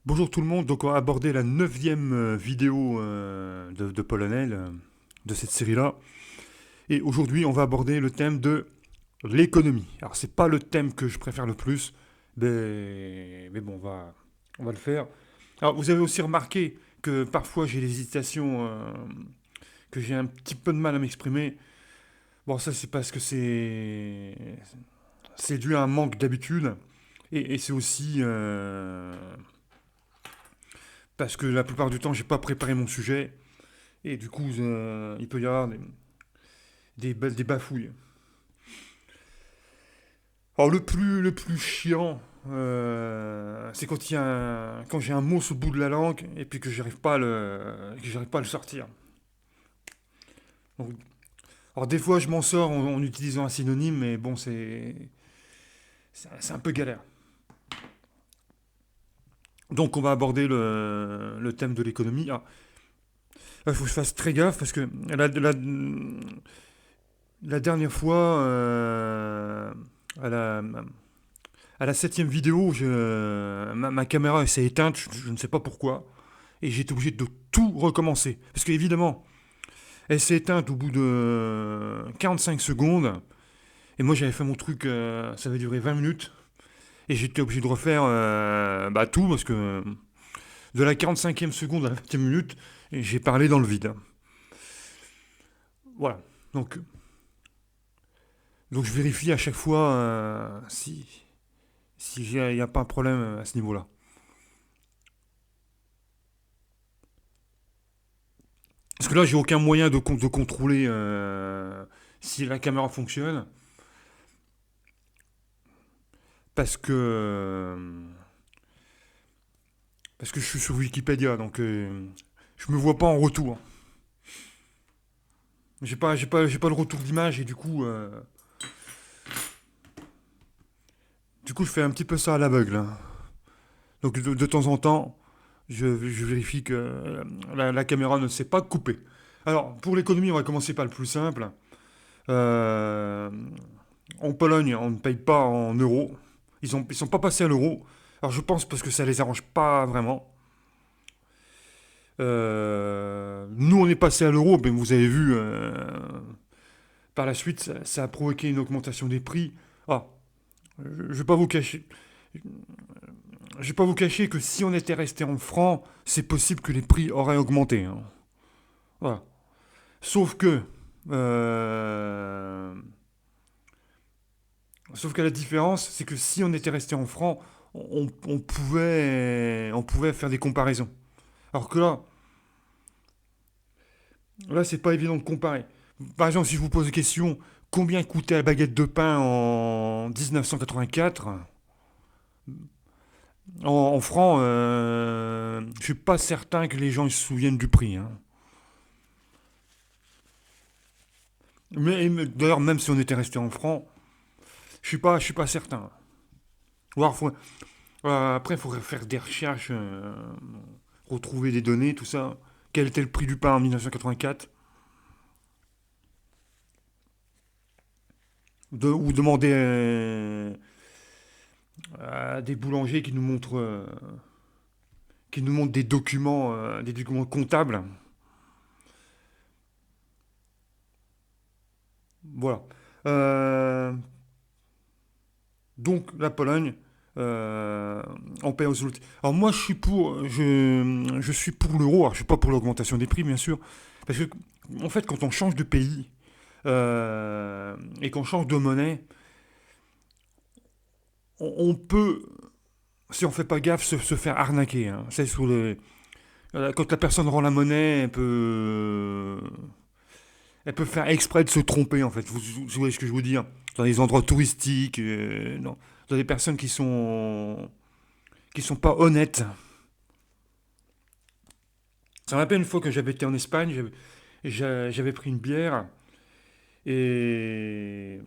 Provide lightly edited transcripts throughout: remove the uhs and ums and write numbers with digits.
Bonjour tout le monde, donc on va aborder la neuvième vidéo de Polonais, de cette série-là. Et aujourd'hui, on va aborder le thème de l'économie. Alors, c'est pas le thème que je préfère le plus, mais bon, on va le faire. Alors, vous avez aussi remarqué que parfois j'ai l'hésitation, que j'ai un petit peu de mal à m'exprimer. Bon, ça, c'est parce que c'est dû à un manque d'habitude. Et c'est aussi parce que la plupart du temps, j'ai pas préparé mon sujet. Et du coup, il peut y avoir des bafouilles. Alors le plus chiant, c'est quand quand j'ai un mot sous le bout de la langue et puis que j'arrive pas à le sortir. Donc, alors des fois, je m'en sors en utilisant un synonyme, mais bon, c'est un peu galère. Donc on va aborder le thème de l'économie. Ah, il faut que je fasse très gaffe parce que la dernière fois, à la septième vidéo, ma caméra s'est éteinte, je ne sais pas pourquoi, et j'ai été obligé de tout recommencer. Parce qu'évidemment, elle s'est éteinte au bout de 45 secondes, et moi j'avais fait mon truc, ça avait duré 20 minutes, et j'étais obligé de refaire tout, parce que de la 45e seconde à la 20e minute, j'ai parlé dans le vide. Voilà. Donc je vérifie à chaque fois si il n'y a pas un problème à ce niveau-là. Parce que là, j'ai aucun moyen de contrôler si la caméra fonctionne. Parce que, parce que je suis sur Wikipédia. Donc, je me vois pas en retour. J'ai pas le retour d'image. Et du coup, je fais un petit peu ça à l'aveugle, hein. Donc, de temps en temps, je vérifie que la caméra ne s'est pas coupée. Alors, pour l'économie, on va commencer par le plus simple. Euh, En Pologne, on ne paye pas en euros. Ils sont pas passés à l'euro. Alors je pense parce que ça les arrange pas vraiment. Nous, on est passé à l'euro, mais vous avez vu, par la suite, ça a provoqué une augmentation des prix. Ah, je vais pas vous cacher. Je vais pas vous cacher que si on était resté en francs, c'est possible que les prix auraient augmenté, hein. Voilà. Sauf que, euh, sauf que la différence, c'est que si on était resté en francs, on pouvait faire des comparaisons. Alors que là, c'est pas évident de comparer. Par exemple, si je vous pose la question, combien coûtait la baguette de pain en 1984 en francs, je suis pas certain que les gens ils se souviennent du prix, hein. Mais d'ailleurs, même si on était resté en francs, je suis pas certain. Ou alors, après, il faudrait faire des recherches, retrouver des données, tout ça. Quel était le prix du pain en 1984? Ou demander à des boulangers qui nous montrent des documents comptables. Voilà. Euh, donc la Pologne, on paye aux zloty. Alors moi, je suis pour l'euro. Alors je suis pas pour l'augmentation des prix, bien sûr, parce que en fait, quand on change de pays et qu'on change de monnaie, on peut, si on fait pas gaffe, se faire arnaquer, hein. C'est quand la personne rend la monnaie, elle peut faire exprès de se tromper, en fait. Vous voyez ce que je veux dire? Dans des endroits touristiques, dans des personnes qui sont pas honnêtes. Ça me rappelle une fois que j'avais été en Espagne, j'avais pris une bière et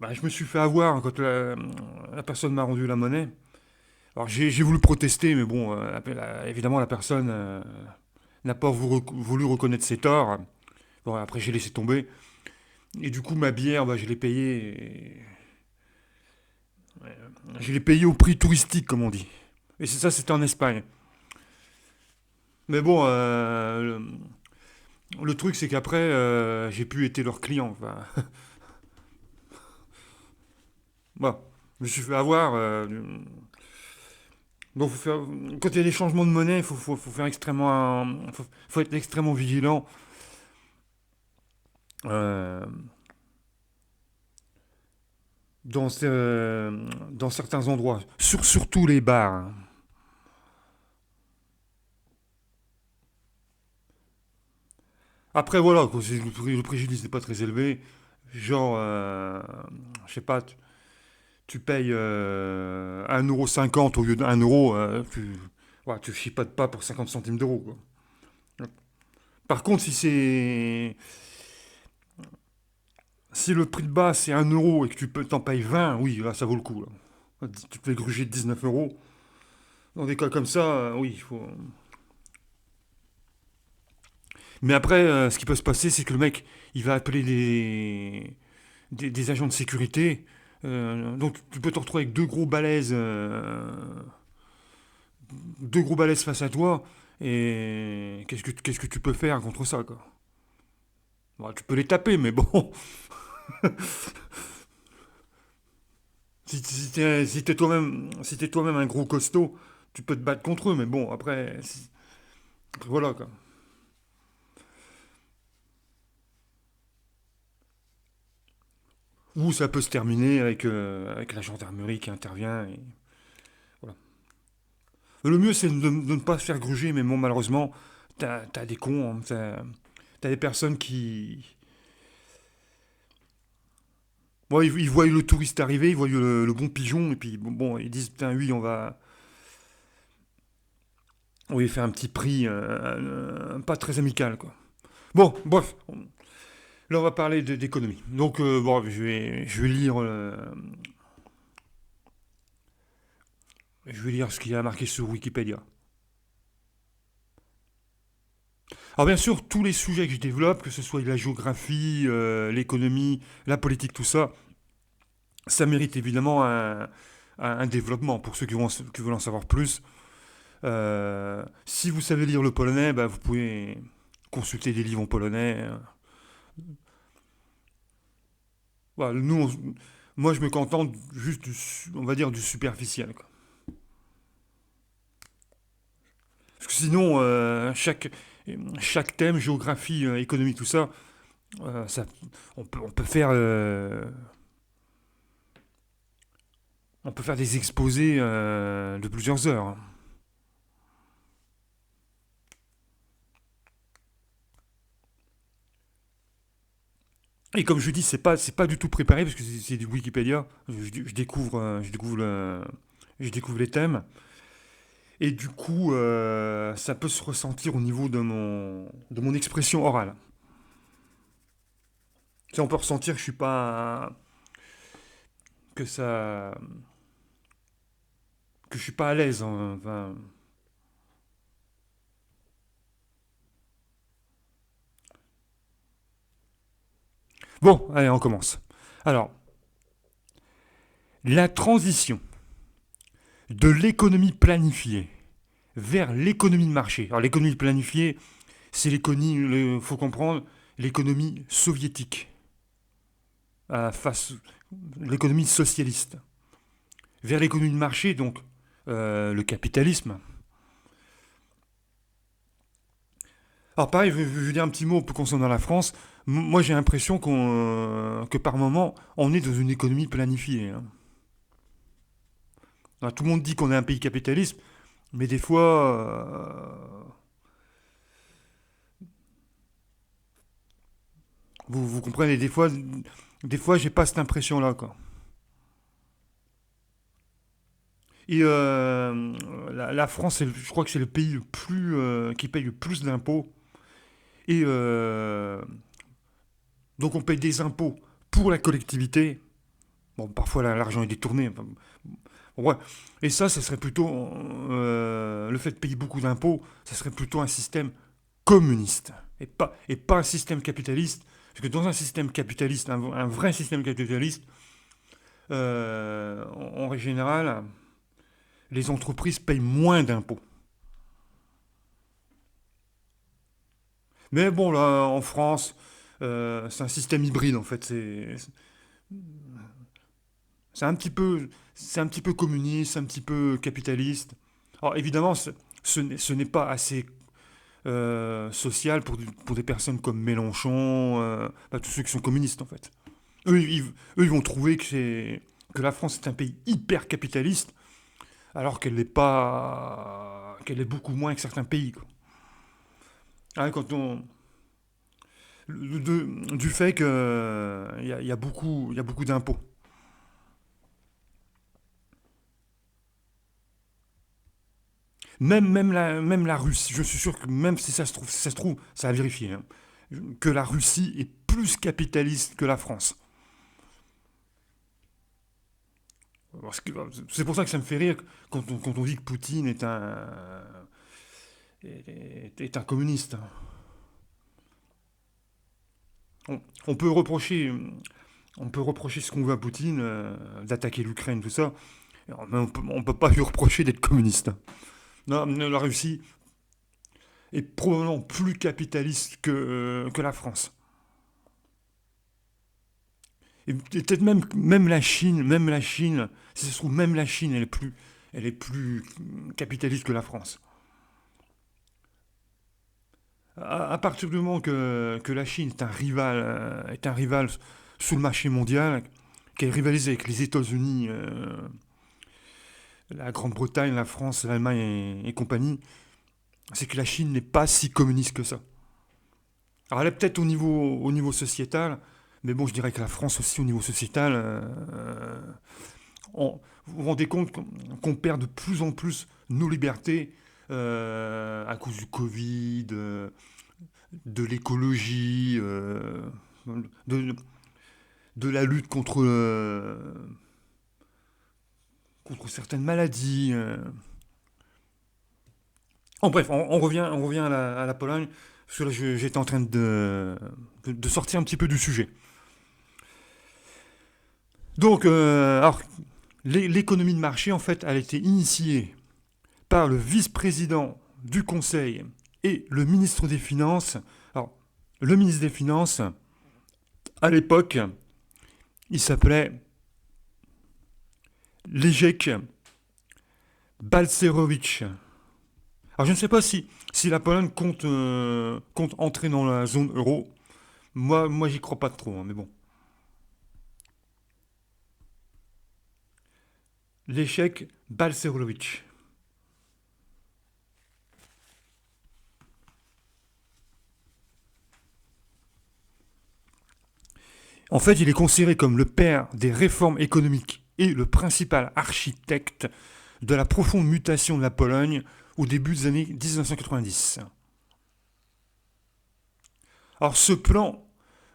je me suis fait avoir quand la personne m'a rendu la monnaie. Alors j'ai voulu protester, mais bon, évidemment la personne n'a pas voulu reconnaître ses torts. Bon, après j'ai laissé tomber. Et du coup ma bière, je l'ai payée au prix touristique, comme on dit. Et ça, c'était en Espagne. Mais bon, le truc, c'est qu'après, j'ai pu être leur client. Enfin, bon, je me suis fait avoir. Donc, quand il y a des changements de monnaie, faut faire faut être extrêmement vigilant. euh, dans certains endroits, surtout les bars, hein. Après, voilà, quoi, le préjudice n'est pas très élevé. Genre, je sais pas, tu payes 1,50 € au lieu d'1 €, ouais, tu chipotes pas pour 50 centimes d'euros, quoi. Par contre, si le prix de base c'est 1 € et que t'en payes 20, oui, là, ça vaut le coup, là. Tu te fais gruger de 19 €. Dans des cas comme ça, oui, il faut. Mais après, ce qui peut se passer, c'est que le mec, il va appeler des agents de sécurité. Donc tu peux te retrouver avec deux gros balaises face à toi. Et qu'est-ce que tu peux faire contre ça, quoi? Bon, tu peux les taper, mais bon, si t'es toi-même un gros costaud, tu peux te battre contre eux, mais bon, après, voilà, quoi. Ou ça peut se terminer avec la gendarmerie qui intervient. Et voilà. Le mieux, c'est de ne pas se faire gruger, mais bon, malheureusement, t'as des cons, hein, t'as des personnes qui. Bon, ils voient le touriste arriver, ils voient le bon pigeon, et puis bon, ils disent, putain, oui, on va lui faire un petit prix pas très amical, quoi. Bon, bref, là, on va parler d'économie. Donc, bon, je vais lire ce qu'il y a marqué sur Wikipédia. Alors, bien sûr, tous les sujets que je développe, que ce soit la géographie, l'économie, la politique, tout ça, ça mérite évidemment un développement pour ceux qui veulent en savoir plus. Si vous savez lire le polonais, bah, vous pouvez consulter des livres en polonais. Voilà, moi, je me contente juste, on va dire, du superficiel, quoi. Parce que sinon, chaque thème, géographie, économie, tout ça, ça on peut faire des exposés de plusieurs heures, hein. Et comme je dis, c'est pas du tout préparé parce que c'est du Wikipédia. Je découvre les thèmes. Et du coup, ça peut se ressentir au niveau de mon expression orale. Tu sais, on peut ressentir que je suis pas, que ça, que je suis pas à l'aise, hein, enfin. Bon, allez, on commence. Alors, la transition de l'économie planifiée vers l'économie de marché. Alors, l'économie planifiée, c'est l'économie, faut comprendre, l'économie soviétique, face l'économie socialiste. Vers l'économie de marché, donc le capitalisme. Alors pareil, je veux dire un petit mot concernant la France. Moi j'ai l'impression que par moment, on est dans une économie planifiée, hein. Alors, tout le monde dit qu'on est un pays capitaliste, mais des fois, vous comprenez, des fois j'ai pas cette impression-là, quoi. Et la France, je crois que c'est le pays qui paye le plus d'impôts. Et donc on paye des impôts pour la collectivité. Bon, parfois l'argent est détourné. Enfin, bon, ouais. Et ça serait plutôt le fait de payer beaucoup d'impôts, ça serait plutôt un système communiste et pas un système capitaliste. Parce que dans un système capitaliste, un vrai système capitaliste, en règle générale, les entreprises payent moins d'impôts. Mais bon, là, en France, c'est un système hybride en fait. C'est un petit peu communiste, un petit peu capitaliste. Alors évidemment, ce n'est pas assez social pour des personnes comme Mélenchon, bah, tous ceux qui sont communistes en fait. Eux, ils vont trouver que la France est un pays hyper capitaliste, alors qu'elle n'est pas, qu'elle est beaucoup moins que certains pays, quoi. Hein, du fait qu'il y a beaucoup d'impôts. Même la Russie, je suis sûr que même si ça se trouve, ça a vérifié, hein, que la Russie est plus capitaliste que la France. C'est pour ça que ça me fait rire quand on dit que Poutine est un communiste. On peut reprocher, on peut reprocher ce qu'on veut à Poutine, d'attaquer l'Ukraine, tout ça, mais on peut pas lui reprocher d'être communiste. Non, la Russie est probablement plus capitaliste que la France. Et peut-être même la Chine, si ça se trouve, même la Chine, elle est plus capitaliste que la France. À partir du moment que la Chine est un rival sur le marché mondial, qu'elle rivalise avec les États-Unis, la Grande-Bretagne, la France, l'Allemagne et compagnie, c'est que la Chine n'est pas si communiste que ça. Alors elle est peut-être au niveau sociétal, mais bon, je dirais que la France aussi au niveau sociétal, vous vous rendez compte qu'on perd de plus en plus nos libertés à cause du Covid, de l'écologie, de, de la lutte contre certaines maladies. En bref, on revient à la Pologne, parce que là j'étais en train de sortir un petit peu du sujet. Donc, alors, l'économie de marché, en fait, elle a été initiée par le vice-président du Conseil et le ministre des Finances. Alors, le ministre des Finances, à l'époque, il s'appelait Leszek Balcerowicz. Alors, je ne sais pas si la Pologne compte entrer dans la zone euro. Moi j'y crois pas trop, hein, mais bon. Leszek Balcerowicz. En fait, il est considéré comme le père des réformes économiques et le principal architecte de la profonde mutation de la Pologne au début des années 1990. Alors ce plan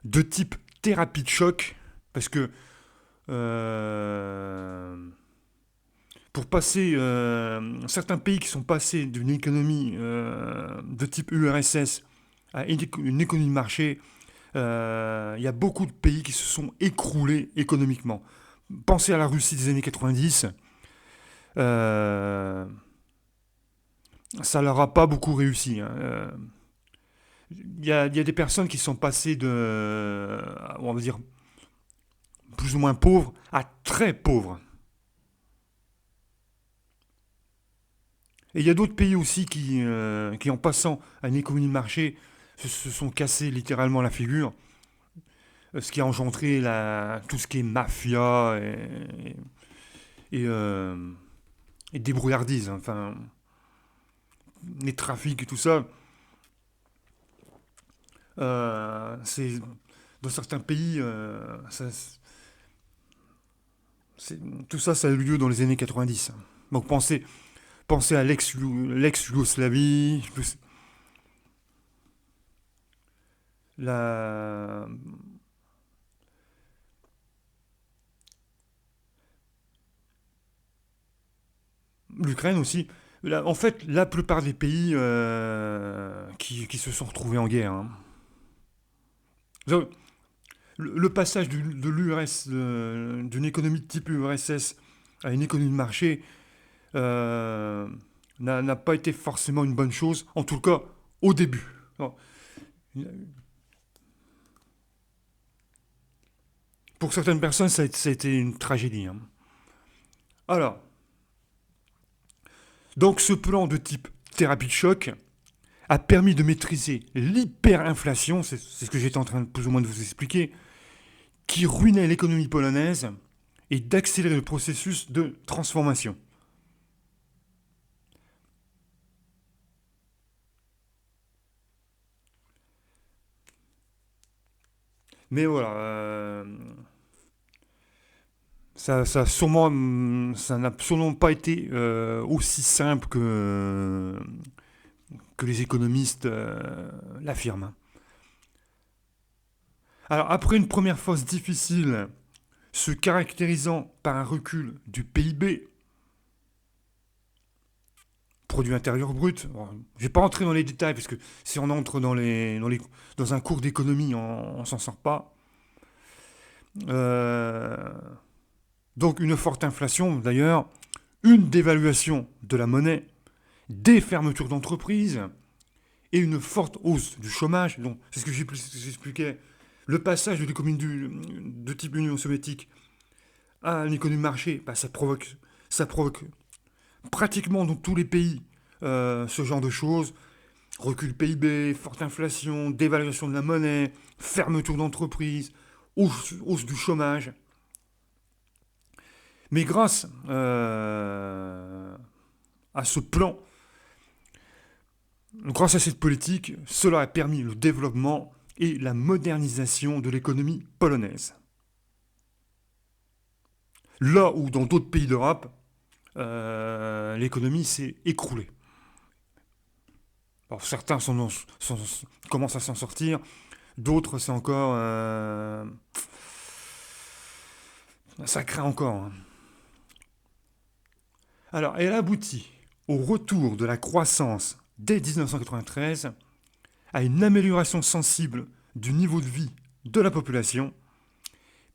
de type thérapie de choc, parce que euh, pour passer certains pays qui sont passés d'une économie de type URSS à une économie de marché, il y a beaucoup de pays qui se sont écroulés économiquement. Pensez à la Russie des années 90. euh, Ça leur a pas beaucoup réussi, hein. Il y a des personnes qui sont passées on va dire, plus ou moins pauvres à très pauvres. Et il y a d'autres pays aussi qui, en passant à une économie de marché, se sont cassés littéralement la figure, ce qui a engendré tout ce qui est mafia et et débrouillardise, hein. Enfin, les trafics et tout ça. C'est dans certains pays, tout ça, ça a eu lieu dans les années 90. Donc pensez à l'ex-Yougoslavie, la, l'Ukraine aussi. En fait, la plupart des pays qui se sont retrouvés en guerre, hein. Le passage de l'URSS, d'une économie de type URSS à une économie de marché, euh, n'a pas été forcément une bonne chose, en tout cas au début. Alors, pour certaines personnes, ça a été une tragédie, hein. Alors, donc ce plan de type thérapie de choc a permis de maîtriser l'hyperinflation, c'est ce que j'étais en train de plus ou moins de vous expliquer, qui ruinait l'économie polonaise et d'accélérer le processus de transformation. Mais voilà, ça n'a sûrement pas été aussi simple que les économistes l'affirment. Alors après une première phase difficile, se caractérisant par un recul du PIB, produit intérieur brut. Bon, je ne vais pas rentrer dans les détails parce que si on entre dans un cours d'économie, on ne s'en sort pas. Euh, donc une forte inflation d'ailleurs, une dévaluation de la monnaie, des fermetures d'entreprises et une forte hausse du chômage. Donc c'est ce que j'expliquais. Le passage de l'économie de type Union soviétique à l'économie de marché, bah, ça provoque pratiquement dans tous les pays ce genre de choses. Recul PIB, forte inflation, dévaluation de la monnaie, fermeture d'entreprises, hausse du chômage. Mais grâce à ce plan, grâce à cette politique, cela a permis le développement et la modernisation de l'économie polonaise. Là où dans d'autres pays d'Europe, l'économie s'est écroulée. Alors certains commencent à s'en sortir, d'autres c'est encore... ça craint encore, hein. Alors elle aboutit au retour de la croissance dès 1993 à une amélioration sensible du niveau de vie de la population,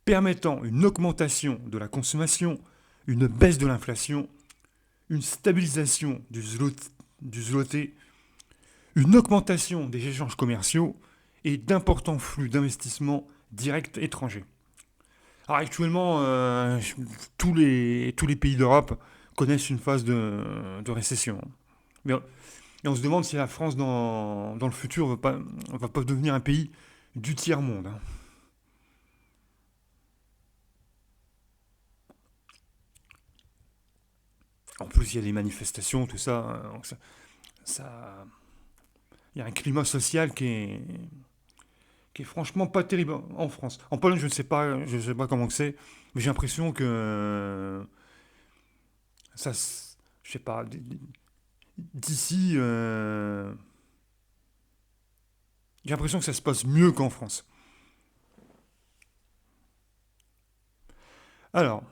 permettant une augmentation de la consommation, une baisse de l'inflation, une stabilisation du zloty, une augmentation des échanges commerciaux et d'importants flux d'investissements directs étrangers. Alors actuellement, tous les pays d'Europe connaissent une phase de récession. Mais et on se demande si la France, dans le futur, va pas devenir un pays du tiers-monde, hein. En plus, il y a les manifestations, tout ça, hein, donc ça- il y a un climat social qui est franchement pas terrible en France. En Pologne, je ne sais pas comment c'est, mais j'ai l'impression que ça, je sais pas, d'ici, j'ai l'impression que ça se passe mieux qu'en France. Alors,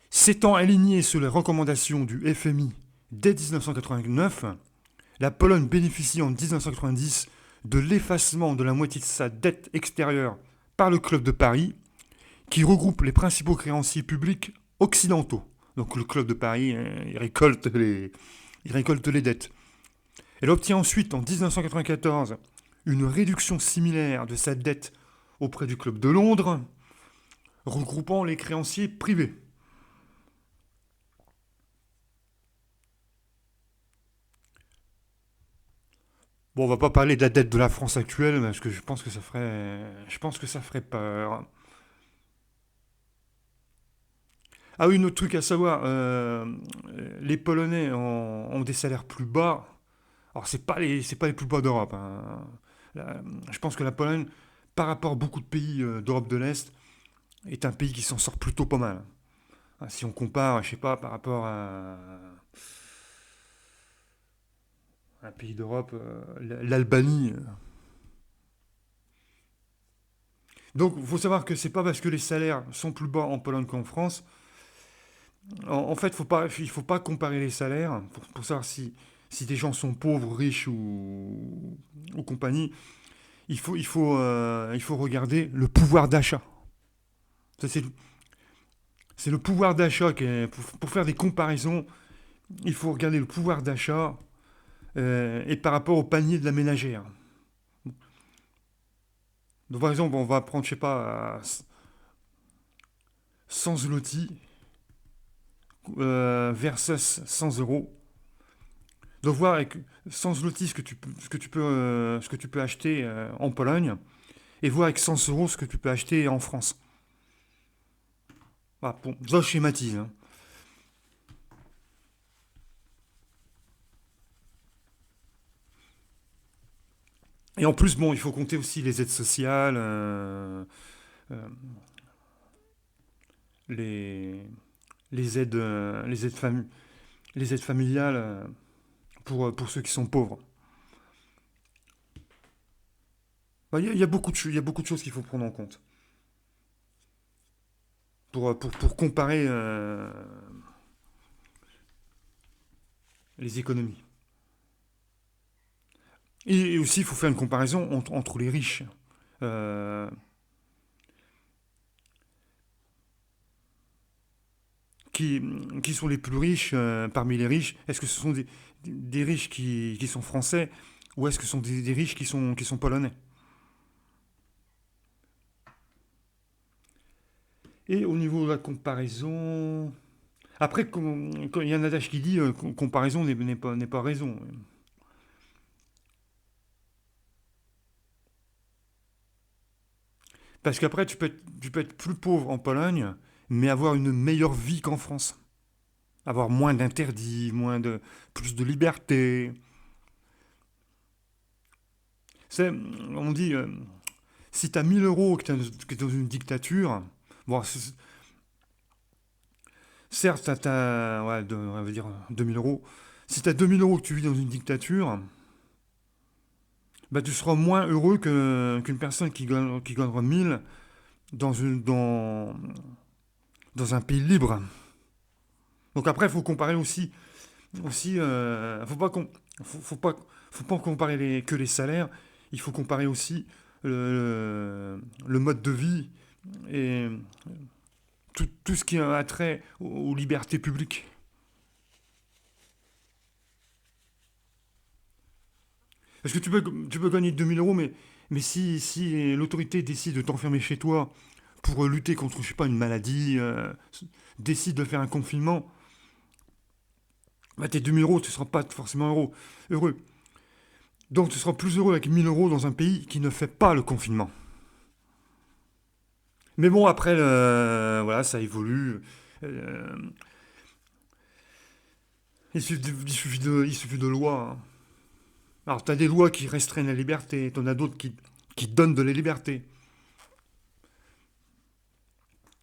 s'étant aligné sur les recommandations du FMI dès 1989, la Pologne bénéficie en 1990 de l'effacement de la moitié de sa dette extérieure par le Club de Paris, qui regroupe les principaux créanciers publics occidentaux. Donc le Club de Paris, il récolte les dettes. Elle obtient ensuite, en 1994, une réduction similaire de sa dette auprès du Club de Londres, regroupant les créanciers privés. Bon, on va pas parler de la dette de la France actuelle, parce que je pense que ça ferait peur. Ah oui, un autre truc à savoir, les Polonais ont des salaires plus bas. Alors c'est pas les plus bas d'Europe, hein. Je pense que la Pologne, par rapport à beaucoup de pays d'Europe de l'Est, est un pays qui s'en sort plutôt pas mal. Ah, si on compare, je sais pas, par rapport à un pays d'Europe, l'Albanie. Donc, il faut savoir que c'est pas parce que les salaires sont plus bas en Pologne qu'en France. En fait, il faut pas comparer les salaires pour savoir si des gens sont pauvres, riches ou compagnie. Il faut regarder le pouvoir d'achat. Ça, c'est le pouvoir d'achat pour faire des comparaisons, il faut regarder le pouvoir d'achat et par rapport au panier de la ménagère. Donc, par exemple, on va prendre, je sais pas, 100 zloty versus 100 euros. Donc voir avec 100 zloty ce que tu peux acheter en Pologne et voir avec 100 euros ce que tu peux acheter en France. Voilà, bon, ça je schématise, hein. Et en plus, bon, il faut compter aussi les aides sociales, euh, les, les aides familiales pour ceux qui sont pauvres. Bah, il y a il y a beaucoup de choses qu'il faut prendre en compte pour comparer les économies. Et aussi, il faut faire une comparaison entre les riches. Euh, qui, qui sont les plus riches parmi les riches? Est-ce que ce sont des riches qui sont français ou est-ce que ce sont des riches qui sont polonais? Et au niveau de la comparaison... Après, il y a un adage qui dit comparaison n'est pas raison. Parce qu'après, tu peux être plus pauvre en Pologne, mais avoir une meilleure vie qu'en France. Avoir moins d'interdits, plus de liberté. C'est, on dit, si tu as 1000 euros que tu es dans une dictature, bon, certes, ouais, on va dire 2000 euros. Si tu as 2000 euros que tu vis dans une dictature, bah, tu seras moins heureux qu'une personne qui gagnera 1000 dans un pays libre. Donc après, il faut comparer aussi faut pas, faut pas comparer que les salaires, il faut comparer aussi le mode de vie et tout ce qui a trait aux libertés publiques. Parce que tu peux gagner 2000 euros, mais si l'autorité décide de t'enfermer chez toi pour lutter contre, je sais pas, une maladie, décide de faire un confinement, bah tes 2000 euros, tu ne seras pas forcément heureux. Donc tu seras plus heureux avec 1000 euros dans un pays qui ne fait pas le confinement. Mais bon, après, voilà, ça évolue. Euh, il suffit de lois, hein. Alors, tu as des lois qui restreignent la liberté, tu en as d'autres qui donnent de la liberté.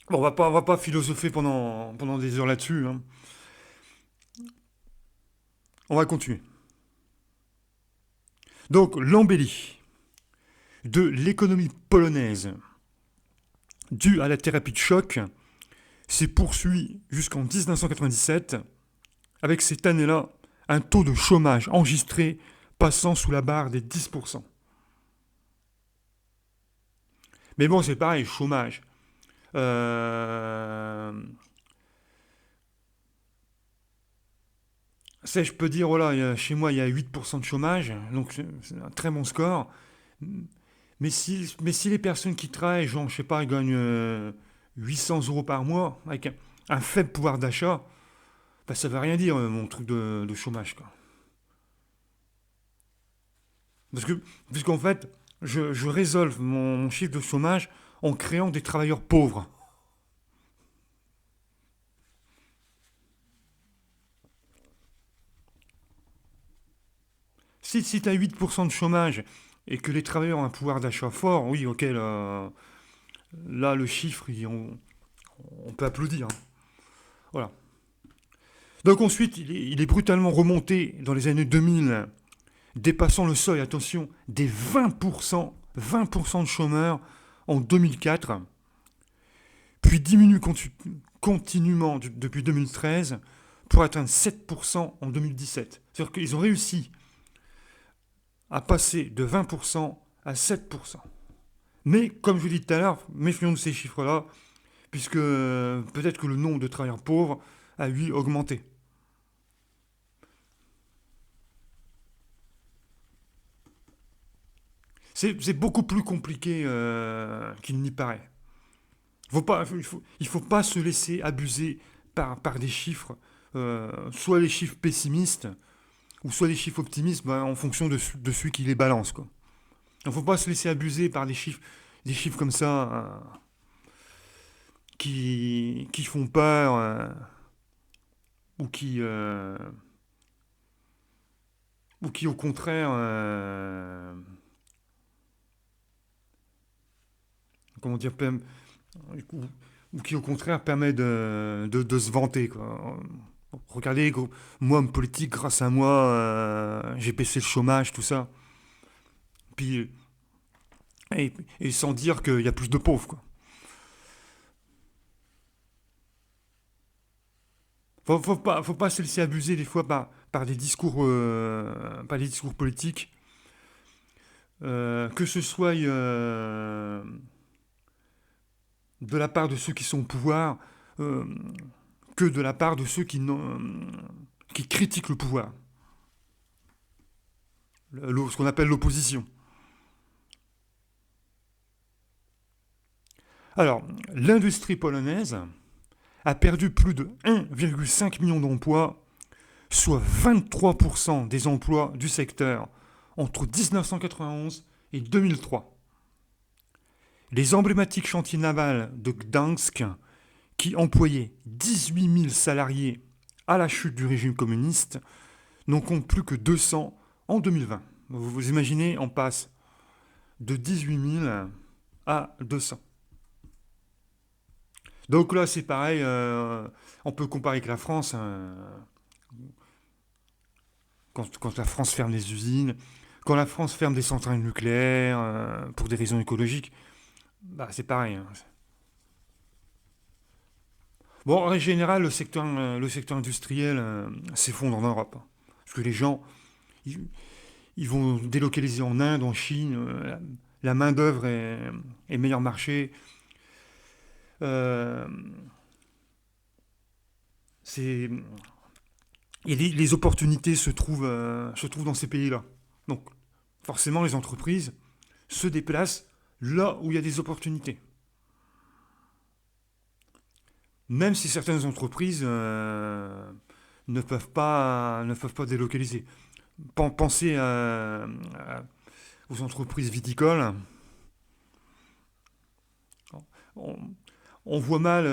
Bon, on va pas philosopher pendant des heures là-dessus, hein. On va continuer. Donc, l'embellie de l'économie polonaise due à la thérapie de choc s'est poursuivie jusqu'en 1997, avec cette année-là un taux de chômage enregistré passant sous la barre des 10%. Mais bon, c'est pareil, chômage. Euh, je peux dire, voilà, chez moi, il y a 8% de chômage, donc c'est un très bon score. Mais si les personnes qui travaillent, genre, je sais pas, gagnent 800 euros par mois, avec un faible pouvoir d'achat, bah, ça ne veut rien dire, mon truc de chômage, quoi. Parce que, puisqu'en fait, je résolve mon chiffre de chômage en créant des travailleurs pauvres. Si tu as 8% de chômage et que les travailleurs ont un pouvoir d'achat fort, oui, ok, là le chiffre, on peut applaudir, hein. Voilà. Donc ensuite, il est brutalement remonté dans les années 2000, dépassant le seuil, attention, des 20% de chômeurs en 2004, puis diminue continuellement depuis 2013 pour atteindre 7% en 2017. C'est-à-dire qu'ils ont réussi à passer de 20% à 7%. Mais, comme je vous dis tout à l'heure, méfions de ces chiffres-là, puisque peut-être que le nombre de travailleurs pauvres a, lui, augmenté. C'est beaucoup plus compliqué qu'il n'y paraît. Il faut pas se laisser abuser par des chiffres, soit les chiffres pessimistes, ou soit les chiffres optimistes, ben, en fonction de celui qui les balance, quoi. Il ne faut pas se laisser abuser par des chiffres comme ça, qui font peur, ou ou qui au contraire, comment dire, ou, ou qui au contraire permet de se vanter, quoi. Regardez, moi, homme politique, grâce à moi, j'ai baissé le chômage, tout ça. Puis, et sans dire qu'il y a plus de pauvres, quoi. Faut pas se laisser abuser des fois par des discours politiques, que ce soit de la part de ceux qui sont au pouvoir, euh, que de la part de ceux qui critiquent le pouvoir, ce qu'on appelle l'opposition. Alors, l'industrie polonaise a perdu plus de 1,5 million d'emplois, soit 23% des emplois du secteur entre 1991 et 2003. Les emblématiques chantiers navals de Gdansk, qui employaient 18 000 salariés à la chute du régime communiste, n'en comptent plus que 200 en 2020. Vous imaginez, on passe de 18 000 à 200. Donc là, c'est pareil, on peut comparer avec la France. Quand la France ferme les usines, quand la France ferme des centrales nucléaires pour des raisons écologiques, bah, c'est pareil, hein. Bon, en général, le secteur industriel s'effondre en Europe, hein. Parce que les gens, ils, ils vont délocaliser en Inde, en Chine. La main-d'œuvre est meilleur marché. Euh, c'est, et les opportunités se trouvent dans ces pays-là. Donc, forcément, les entreprises se déplacent là où il y a des opportunités. Même si certaines entreprises ne peuvent pas délocaliser. Pensez aux entreprises viticoles. On, on voit mal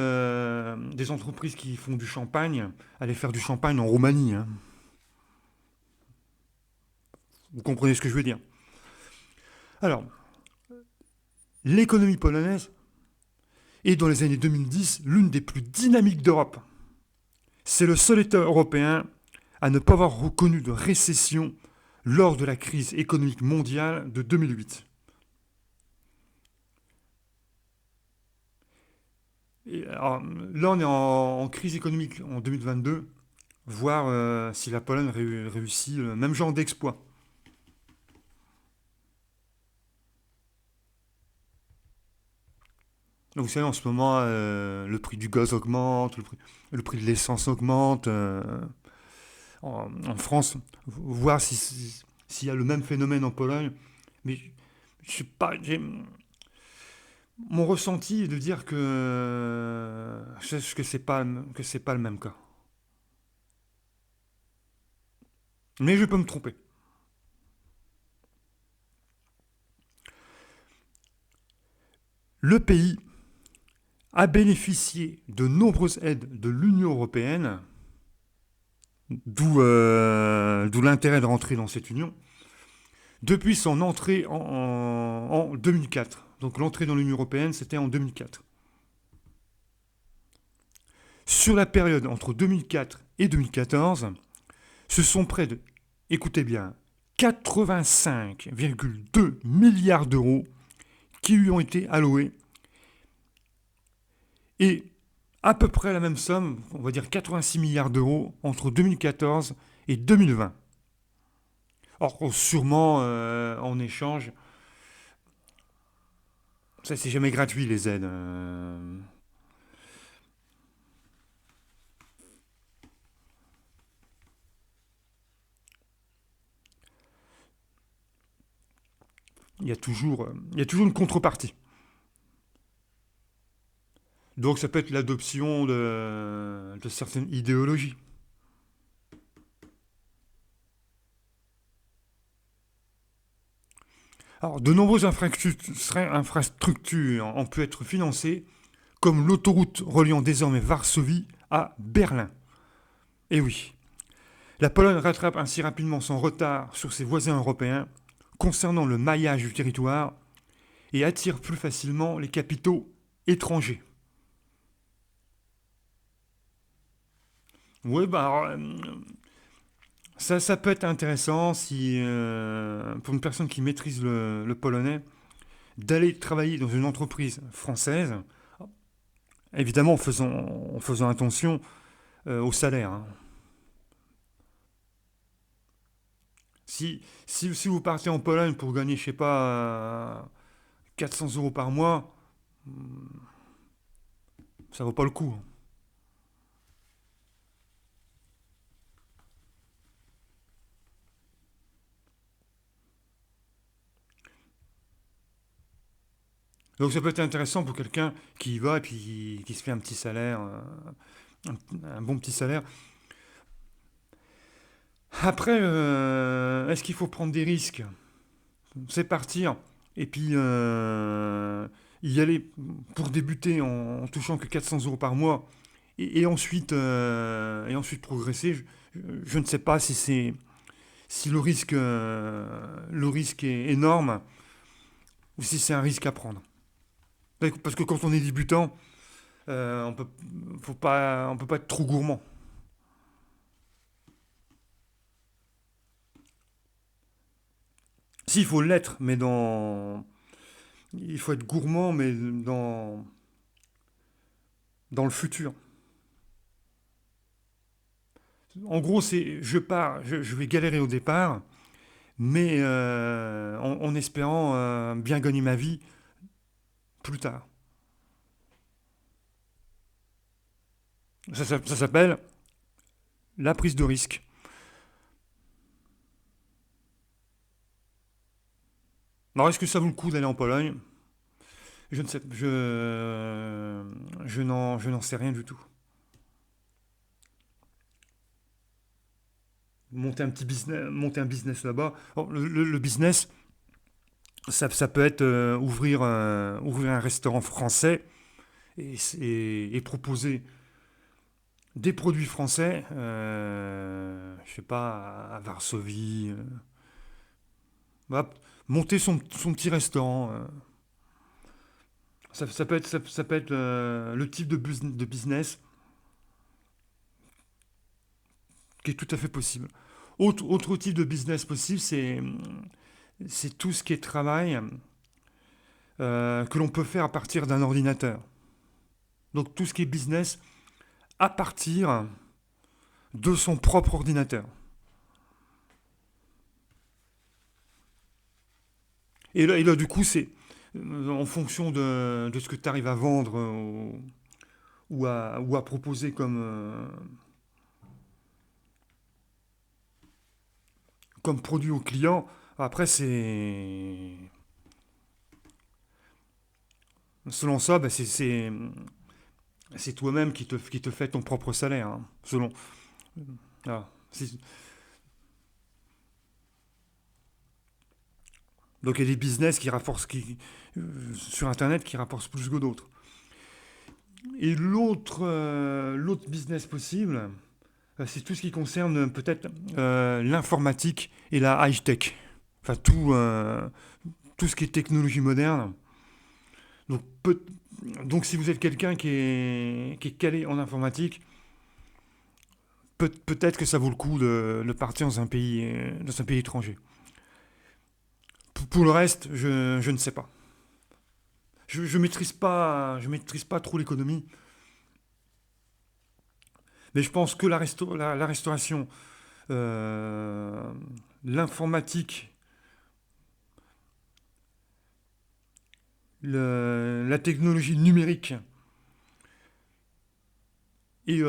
des entreprises qui font du champagne aller faire du champagne en Roumanie, hein. Vous comprenez ce que je veux dire. Alors, l'économie polonaise est dans les années 2010 l'une des plus dynamiques d'Europe. C'est le seul État européen à ne pas avoir reconnu de récession lors de la crise économique mondiale de 2008. Et alors, là, on est en crise économique en 2022, voir si la Pologne réussit le même genre d'exploit. Donc, vous savez, en ce moment, le prix du gaz augmente, le prix de l'essence augmente. En France, voir s'il y a le même phénomène en Pologne. Mais je sais pas, mon ressenti est de dire que c'est pas le même cas. Mais je peux me tromper. Le pays a bénéficié de nombreuses aides de l'Union européenne, d'où l'intérêt de rentrer dans cette union, depuis son entrée en 2004. Donc l'entrée dans l'Union européenne, c'était en 2004. Sur la période entre 2004 et 2014, ce sont près de, écoutez bien, 85,2 milliards d'euros qui lui ont été alloués et à peu près la même somme, on va dire 86 milliards d'euros entre 2014 et 2020. Or, sûrement en échange, ça c'est jamais gratuit les aides. il y a toujours une contrepartie. Donc ça peut être l'adoption de certaines idéologies. Alors, de nombreuses infrastructures ont pu être financées, comme l'autoroute reliant désormais Varsovie à Berlin. Et oui, la Pologne rattrape ainsi rapidement son retard sur ses voisins européens concernant le maillage du territoire et attire plus facilement les capitaux étrangers. Oui, bah, alors, ça peut être intéressant si, pour une personne qui maîtrise le polonais, d'aller travailler dans une entreprise française, évidemment en faisant attention au salaire. Hein. Si vous partez en Pologne pour gagner, je sais pas, 400 € par mois, ça vaut pas le coup. Hein. Donc ça peut être intéressant pour quelqu'un qui y va et puis qui se fait un petit salaire, un bon petit salaire. Après, est-ce qu'il faut prendre des risques? C'est partir et puis y aller pour débuter en touchant que 400 € par mois et ensuite progresser. Je ne sais pas si le risque est énorme ou si c'est un risque à prendre. Parce que quand on est débutant, on peut pas être trop gourmand. Si, il faut l'être, mais il faut être gourmand, mais dans le futur. En gros, c'est je pars, je vais galérer au départ, mais en espérant bien gagner ma vie plus tard. Ça s'appelle la prise de risque. Alors, est-ce que ça vaut le coup d'aller en Pologne? Je ne sais, je n'en sais rien du tout. Monter un business là-bas. Alors, le business, ça peut être ouvrir un restaurant français et proposer des produits français, je sais pas, à Varsovie. Voilà, monter son petit restaurant. Ça peut être le type de business qui est tout à fait possible. Autre type de business possible, c'est tout ce qui est travail que l'on peut faire à partir d'un ordinateur. Donc tout ce qui est business à partir de son propre ordinateur. Et là, du coup, c'est en fonction de ce que tu arrives à vendre ou à proposer comme produit au client. Après, selon ça, bah, c'est toi-même qui te fait ton propre salaire. Hein, voilà. Donc il y a des business sur Internet qui rapportent plus que d'autres. Et l'autre business possible, c'est tout ce qui concerne peut-être l'informatique et la high-tech. Enfin, tout ce qui est technologie moderne. Donc, donc si vous êtes quelqu'un qui est calé en informatique, peut-être que ça vaut le coup de partir dans un pays étranger. Pour le reste, je ne sais pas. Je maîtrise pas trop l'économie, mais je pense que la restauration, euh, l'informatique, la technologie numérique et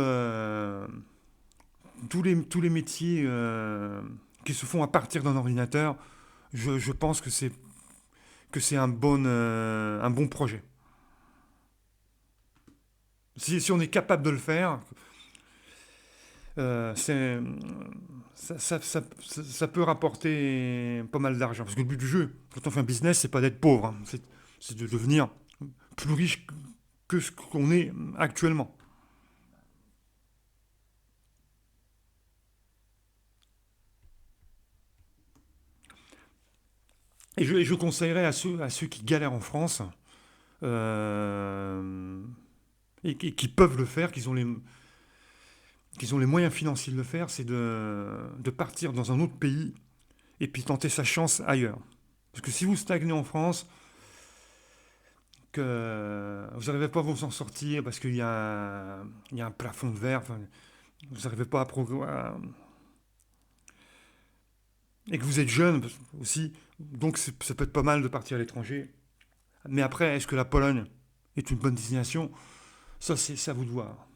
tous les métiers qui se font à partir d'un ordinateur, je pense que que c'est un bon projet. Si on est capable de le faire, euh, c'est- ça peut rapporter pas mal d'argent. Parce que le but du jeu, quand on fait un business, c'est pas d'être pauvre, hein. C'est de devenir plus riche que ce qu'on est actuellement. Et je conseillerais à ceux qui galèrent en France, euh, et qui peuvent le faire, qu'ils ont les moyens financiers de le faire, c'est de partir dans un autre pays et puis tenter sa chance ailleurs. Parce que si vous stagnez en France, que vous n'arrivez pas à vous en sortir parce qu'il y a un plafond de verre, enfin, vous n'arrivez pas et que vous êtes jeune aussi, donc ça peut être pas mal de partir à l'étranger. Mais après, est-ce que la Pologne est une bonne destination? Ça, c'est à vous de voir.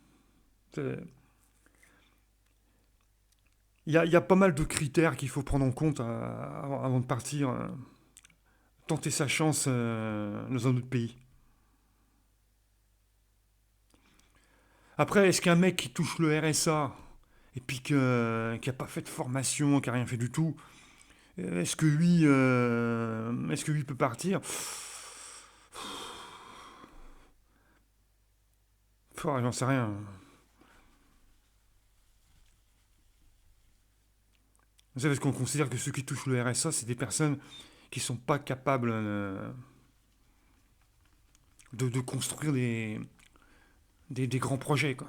C'est- Il y a pas mal de critères qu'il faut prendre en compte avant de partir, tenter sa chance dans un autre pays. Après, est-ce qu'un mec qui touche le RSA et puis qui n'a pas fait de formation, qui n'a rien fait du tout, est-ce que lui peut partir? J'en sais rien. Vous savez, parce qu'on considère que ceux qui touchent le RSA, c'est des personnes qui sont pas capables de construire des grands projets, quoi.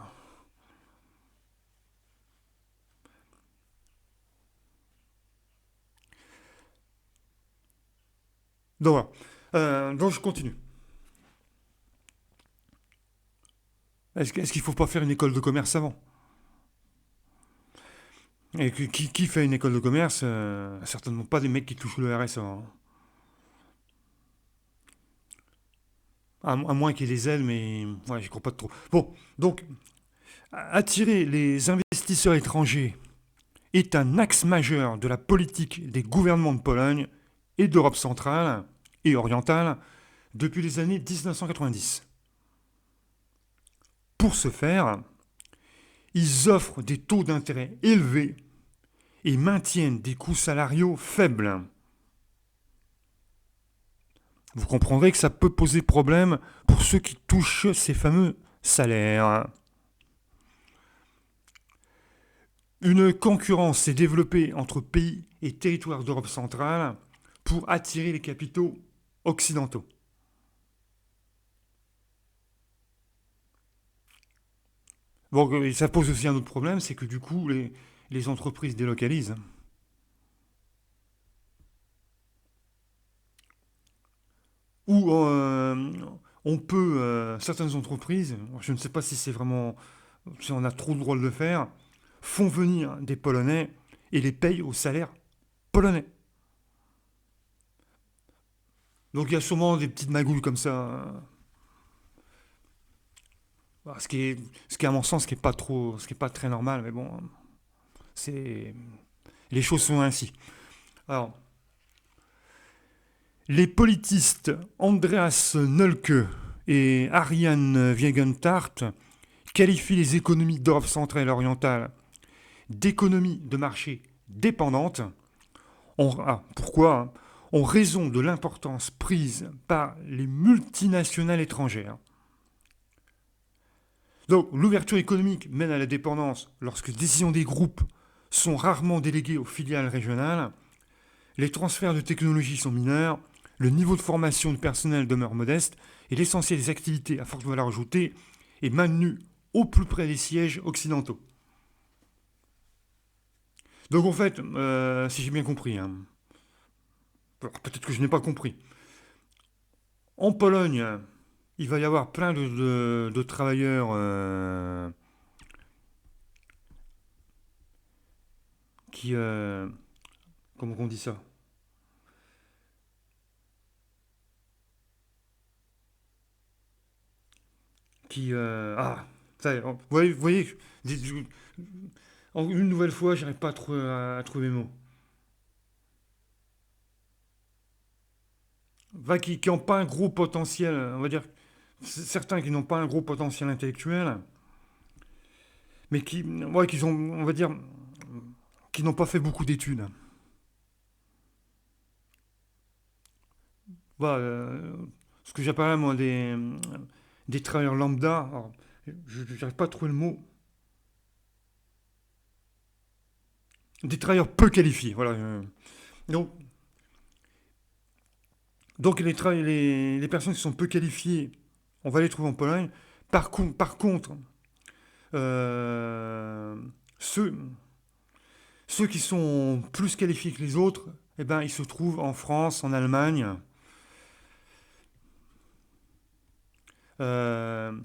Donc voilà. Donc je continue. Est-ce qu'il ne faut pas faire une école de commerce avant? Et qui fait une école de commerce? Certainement pas des mecs qui touchent le RSA, hein. À moins qu'il y ait des aides, mais ouais, j'y crois pas trop. Bon, donc, attirer les investisseurs étrangers est un axe majeur de la politique des gouvernements de Pologne et d'Europe centrale et orientale depuis les années 1990. Pour ce faire, ils offrent des taux d'intérêt élevés et maintiennent des coûts salariaux faibles. Vous comprendrez que ça peut poser problème pour ceux qui touchent ces fameux salaires. Une concurrence s'est développée entre pays et territoires d'Europe centrale pour attirer les capitaux occidentaux. Bon, ça pose aussi un autre problème, c'est que du coup, les entreprises délocalisent. Ou on peut, certaines entreprises, je ne sais pas si c'est vraiment, si on a trop le droit de le faire, font venir des Polonais et les payent au salaire polonais. Donc il y a sûrement des petites magouilles comme ça, ce qui est, ce qui à mon sens, ce qui est pas très normal, mais bon, c'est, les choses sont ainsi. Alors, les politistes Andreas Nölke et Ariane Wiegentart qualifient les économies d'Europe centrale et orientale d'économies de marché dépendantes. Pourquoi? En raison de l'importance prise par les multinationales étrangères. Donc l'ouverture économique mène à la dépendance lorsque les décisions des groupes sont rarement déléguées aux filiales régionales, les transferts de technologie sont mineurs, le niveau de formation du personnel demeure modeste et l'essentiel des activités à forte valeur ajoutée est maintenu au plus près des sièges occidentaux. Donc en fait, si j'ai bien compris, hein, peut-être que je n'ai pas compris, en Pologne, il va y avoir plein de travailleurs qui... comment on dit ça? Ça y est, vous voyez, une nouvelle fois, j'arrive pas à trouver mes mots. qui n'ont pas un gros potentiel, on va dire, certains qui n'ont pas un gros potentiel intellectuel, mais qui ont, on va dire, qui n'ont pas fait beaucoup d'études. Voilà, ce que j'appelle moi des travailleurs lambda. Alors, je n'arrive pas à trouver le mot. Des travailleurs peu qualifiés. Voilà. Donc, donc les personnes qui sont peu qualifiées, on va les trouver en Pologne. Par contre, euh, ceux, ceux qui sont plus qualifiés que les autres, eh ben, ils se trouvent en France, en Allemagne. euh,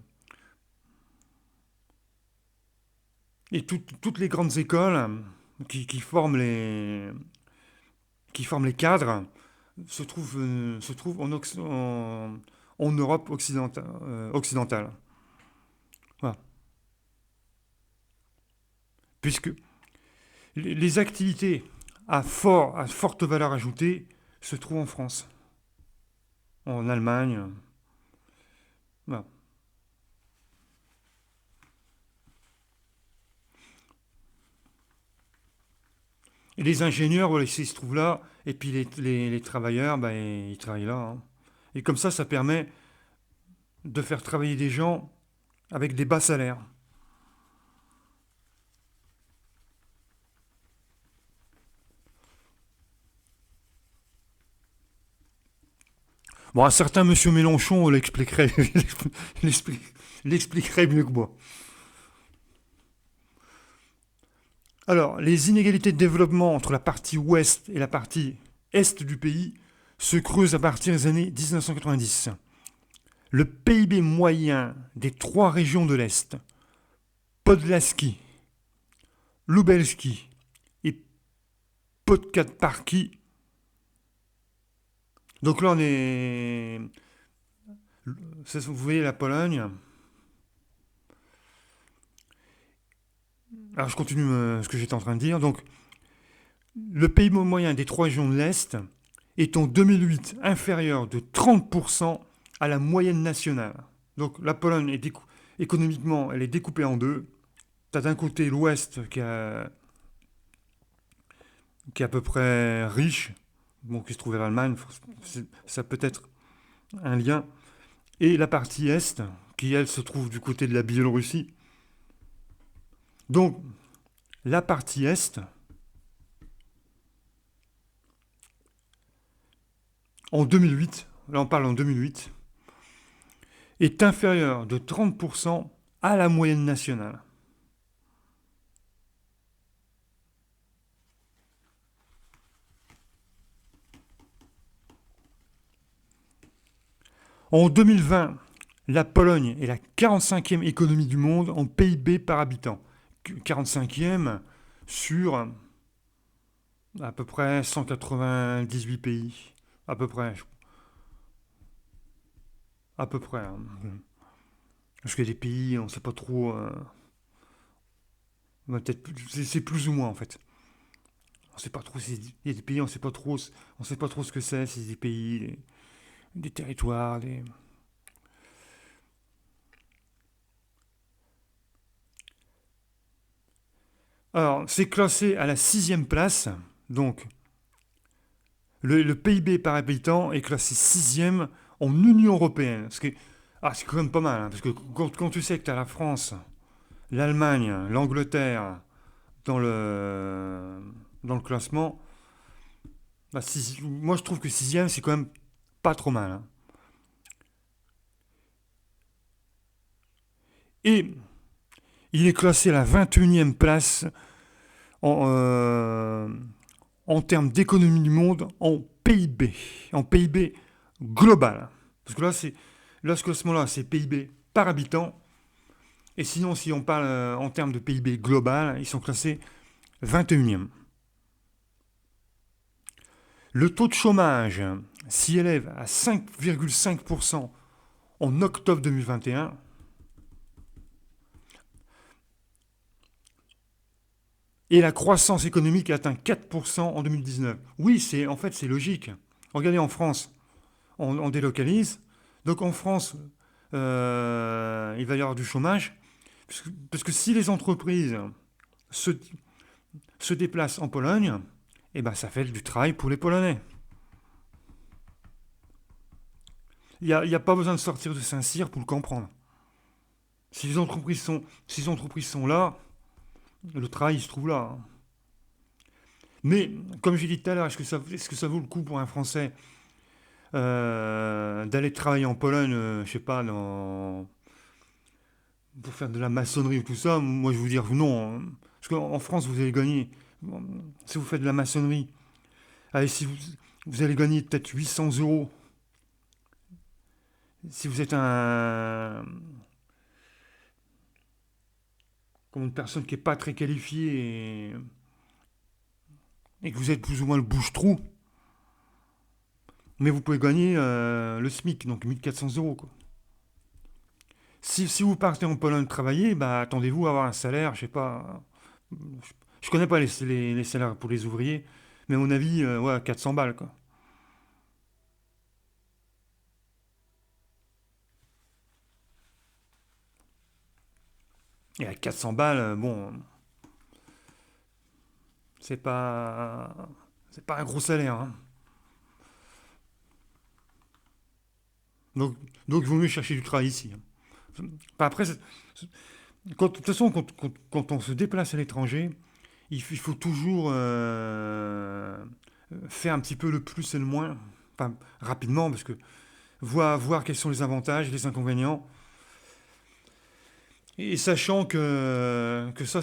et toutes les grandes écoles qui forment qui forment les cadres se trouvent en Europe occidentale. Voilà. Puisque les activités à forte valeur ajoutée se trouvent en France, en Allemagne. Voilà. Et les ingénieurs, voilà, ils se trouvent là, et puis les travailleurs, ben, ils travaillent là, hein. Et comme ça permet de faire travailler des gens avec des bas salaires. Bon, un certain monsieur Mélenchon l'expliquerait, l'expliquerait mieux que moi. Alors, les inégalités de développement entre la partie ouest et la partie est du pays se creusent à partir des années 1990. Le PIB moyen des trois régions de l'Est, Podlaski, Lubelski et Podkarpacie. Donc là, on est. Vous voyez la Pologne. Alors je continue ce que j'étais en train de dire. Donc, le PIB moyen des trois régions de l'Est est en 2008 inférieur de 30% à la moyenne nationale. Donc la Pologne est économiquement, elle est découpée en deux. Tu as d'un côté l'Ouest qui est à peu près riche, bon, qui se trouve à l'Allemagne, ça peut être un lien, et la partie Est, qui elle se trouve du côté de la Biélorussie. Donc la partie Est, en 2008, là on parle en 2008, est inférieure de 30% à la moyenne nationale. En 2020, la Pologne est la 45e économie du monde en PIB par habitant. 45e sur à peu près 198 pays. À peu près. À peu près, hein. Parce qu'il y a des pays, on ne sait pas trop. C'est plus ou moins en fait. On sait pas trop. Il y a des pays, on sait pas trop ce que c'est. C'est des pays, des territoires, des. Alors, c'est classé à la sixième place. Donc, le PIB par habitant est classé sixième en Union européenne. C'est quand même pas mal, hein, parce que quand tu sais que tu as la France, l'Allemagne, l'Angleterre dans le classement, bah, moi je trouve que sixième c'est quand même pas trop mal, hein. Et il est classé à la 21e place en, euh, en termes d'économie du monde en PIB global. Parce que là ce classement-là, c'est PIB par habitant. Et sinon, si on parle en termes de PIB global, ils sont classés 21e. Le taux de chômage s'y élève à 5,5% en octobre 2021. Et la croissance économique atteint 4% en 2019. Oui, en fait, c'est logique. Regardez en France. on délocalise. Donc en France, il va y avoir du chômage. Parce que si les entreprises se, se déplacent en Pologne, eh ben ça fait du travail pour les Polonais. Il y a pas besoin de sortir de Saint-Cyr pour le comprendre. Si les entreprises sont là, le travail il se trouve là. Mais, comme j'ai dit tout à l'heure, est-ce que ça vaut le coup pour un Français d'aller travailler en Pologne, je sais pas, pour faire de la maçonnerie ou tout ça? Moi, je vais vous dire non, hein. Parce qu'en France, vous allez gagner, si vous faites de la maçonnerie, allez, si vous allez gagner peut-être 800 euros. Si vous êtes comme une personne qui n'est pas très qualifiée et que vous êtes plus ou moins le bouche-trou, mais vous pouvez gagner le SMIC, donc 1 400 euros, quoi. Si vous partez en Pologne travailler, bah, attendez-vous à avoir un salaire, je sais pas. Je connais pas les salaires pour les ouvriers, mais à mon avis, ouais, 400 balles, quoi. Et à 400 balles, bon, c'est pas, c'est pas un gros salaire, hein. Donc, donc, il vaut mieux chercher du travail ici, hein. Enfin, après, de toute façon, quand on se déplace à l'étranger, il faut toujours faire un petit peu le plus et le moins, enfin, rapidement, parce que voir quels sont les avantages, les inconvénients, et sachant que ça,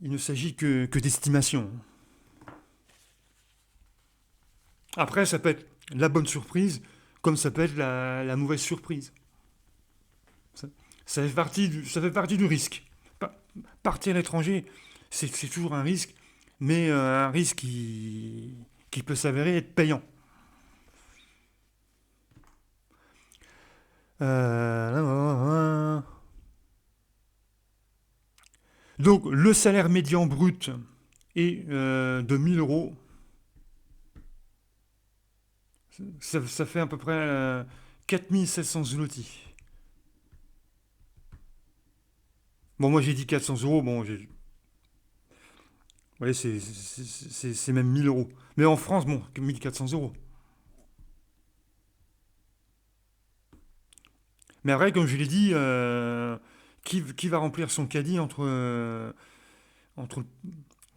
il ne s'agit que d'estimation. Après, ça peut être la bonne surprise, comme ça peut être la mauvaise surprise. Ça, ça fait partie du risque. Partir à l'étranger, c'est toujours un risque, mais un risque qui peut s'avérer être payant. Euh, donc, le salaire médian brut est de 1 000 euros. Ça fait à peu près 4 700 zloty. Bon, moi j'ai dit 400 euros, bon, ouais, c'est même 1 000 euros. Mais en France, bon, 1 400 euros. Mais après, comme je l'ai dit, qui va remplir son caddie entre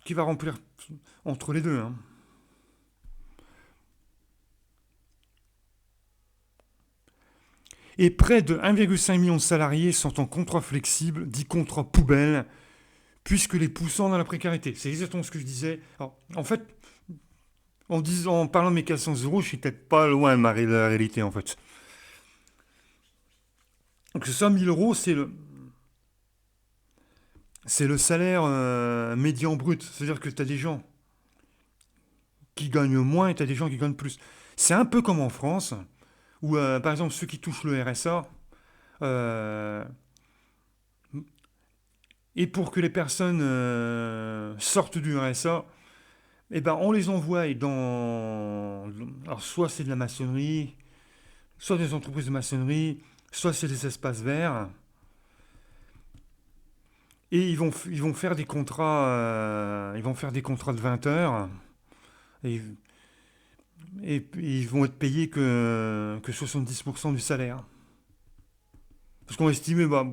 qui va remplir entre les deux, hein. Et près de 1,5 million de salariés sont en contrat flexible, dit contrat poubelle, puisque les poussant dans la précarité. C'est exactement ce que je disais. Alors, en fait, en parlant de mes 400 euros, je suis peut-être pas loin de la réalité, en fait. Donc, ça, 1000 euros, c'est le salaire médian brut. C'est-à-dire que tu as des gens qui gagnent moins et tu as des gens qui gagnent plus. C'est un peu comme en France, où, par exemple, ceux qui touchent le RSA, euh, et pour que les personnes sortent du RSA, eh ben, on les envoie Alors, soit c'est de la maçonnerie, soit des entreprises de maçonnerie, soit c'est des espaces verts. Et ils vont faire des contrats, ils vont faire des contrats de 20 heures. Et, et ils vont être payés que 70% du salaire. Parce qu'on va estimer, bah,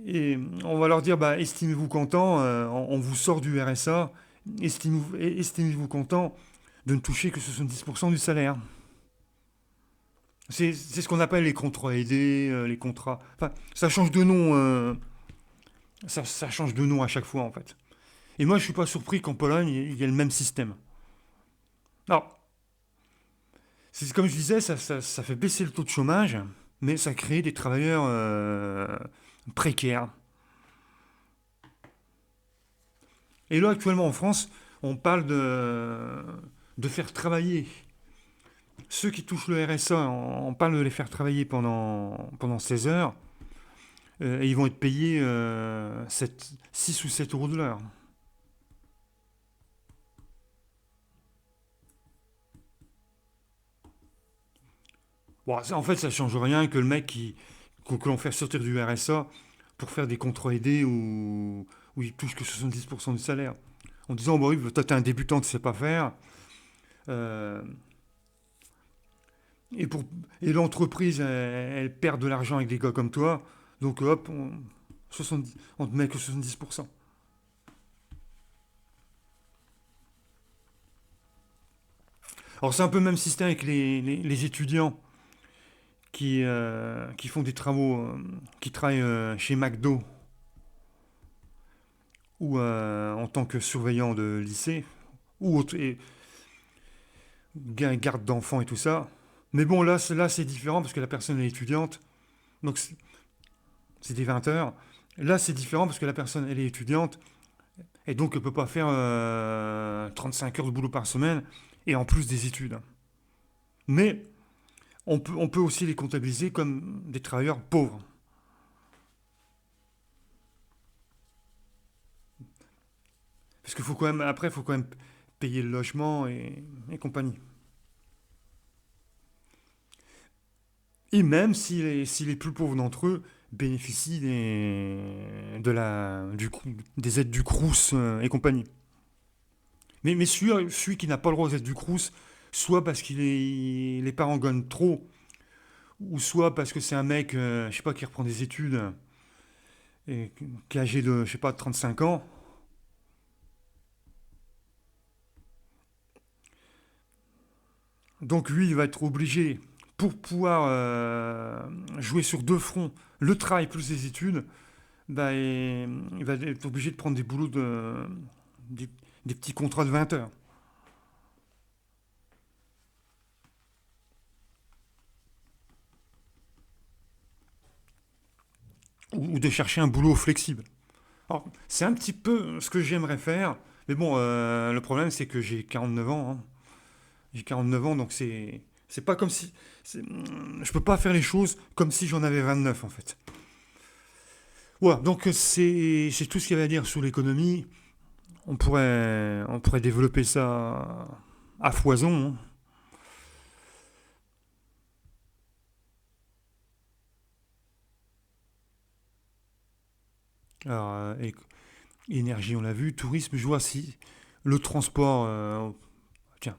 et on va leur dire, bah, estimez-vous content, on vous sort du RSA, estimez-vous content de ne toucher que 70% du salaire. C'est ce qu'on appelle les contrats aidés, les contrats. Enfin, ça change de nom, ça change de nom à chaque fois en fait. Et moi, je suis pas surpris qu'en Pologne, il y ait le même système. Alors, c'est comme je disais, ça fait baisser le taux de chômage, mais ça crée des travailleurs précaires. Et là, actuellement en France, on parle de faire travailler ceux qui touchent le RSA, on parle de les faire travailler pendant 16 heures, et ils vont être payés 6 ou 7 euros de l'heure. Bon, en fait, ça change rien que le mec que l'on fait sortir du RSA pour faire des contrats aidés où il touche que 70% du salaire. En disant, bon, oui, toi, t'es un débutant, tu sais pas faire. euh, et, pour, et l'entreprise, elle perd de l'argent avec des gars comme toi. Donc, hop, 70, on te met que 70%. Alors, c'est un peu le même système avec les étudiants qui font des travaux, qui travaillent chez McDo ou en tant que surveillant de lycée ou garde d'enfants et tout ça. Mais bon, là c'est différent parce que la personne est étudiante, donc c'est des 20 heures. Là, c'est différent parce que la personne, elle est étudiante et donc elle peut pas faire 35 heures de boulot par semaine et en plus des études. Mais on peut aussi les comptabiliser comme des travailleurs pauvres. Parce qu'il faut quand même, après, il faut quand même payer le logement et compagnie. Et même si les plus pauvres d'entre eux bénéficient des aides du Crous et compagnie. Mais celui qui n'a pas le droit aux aides du Crous, soit parce les parents gagnent trop, ou soit parce que c'est un mec, je sais pas, qui reprend des études et qui est âgé de, je sais pas, 35 ans, donc lui, il va être obligé, pour pouvoir jouer sur deux fronts, le travail plus les études, bah, il va être obligé de prendre des boulots des, des petits contrats de 20 heures. Ou de chercher un boulot flexible. Alors, c'est un petit peu ce que j'aimerais faire, mais bon, le problème c'est que j'ai 49 ans. Hein. J'ai 49 ans, donc c'est pas comme si. Je peux pas faire les choses comme si j'en avais 29 en fait. Voilà, donc c'est tout ce qu'il y avait à dire sur l'économie. On pourrait développer ça à foison. Hein. Alors, énergie, on l'a vu. Tourisme, je vois si. Le transport. Tiens.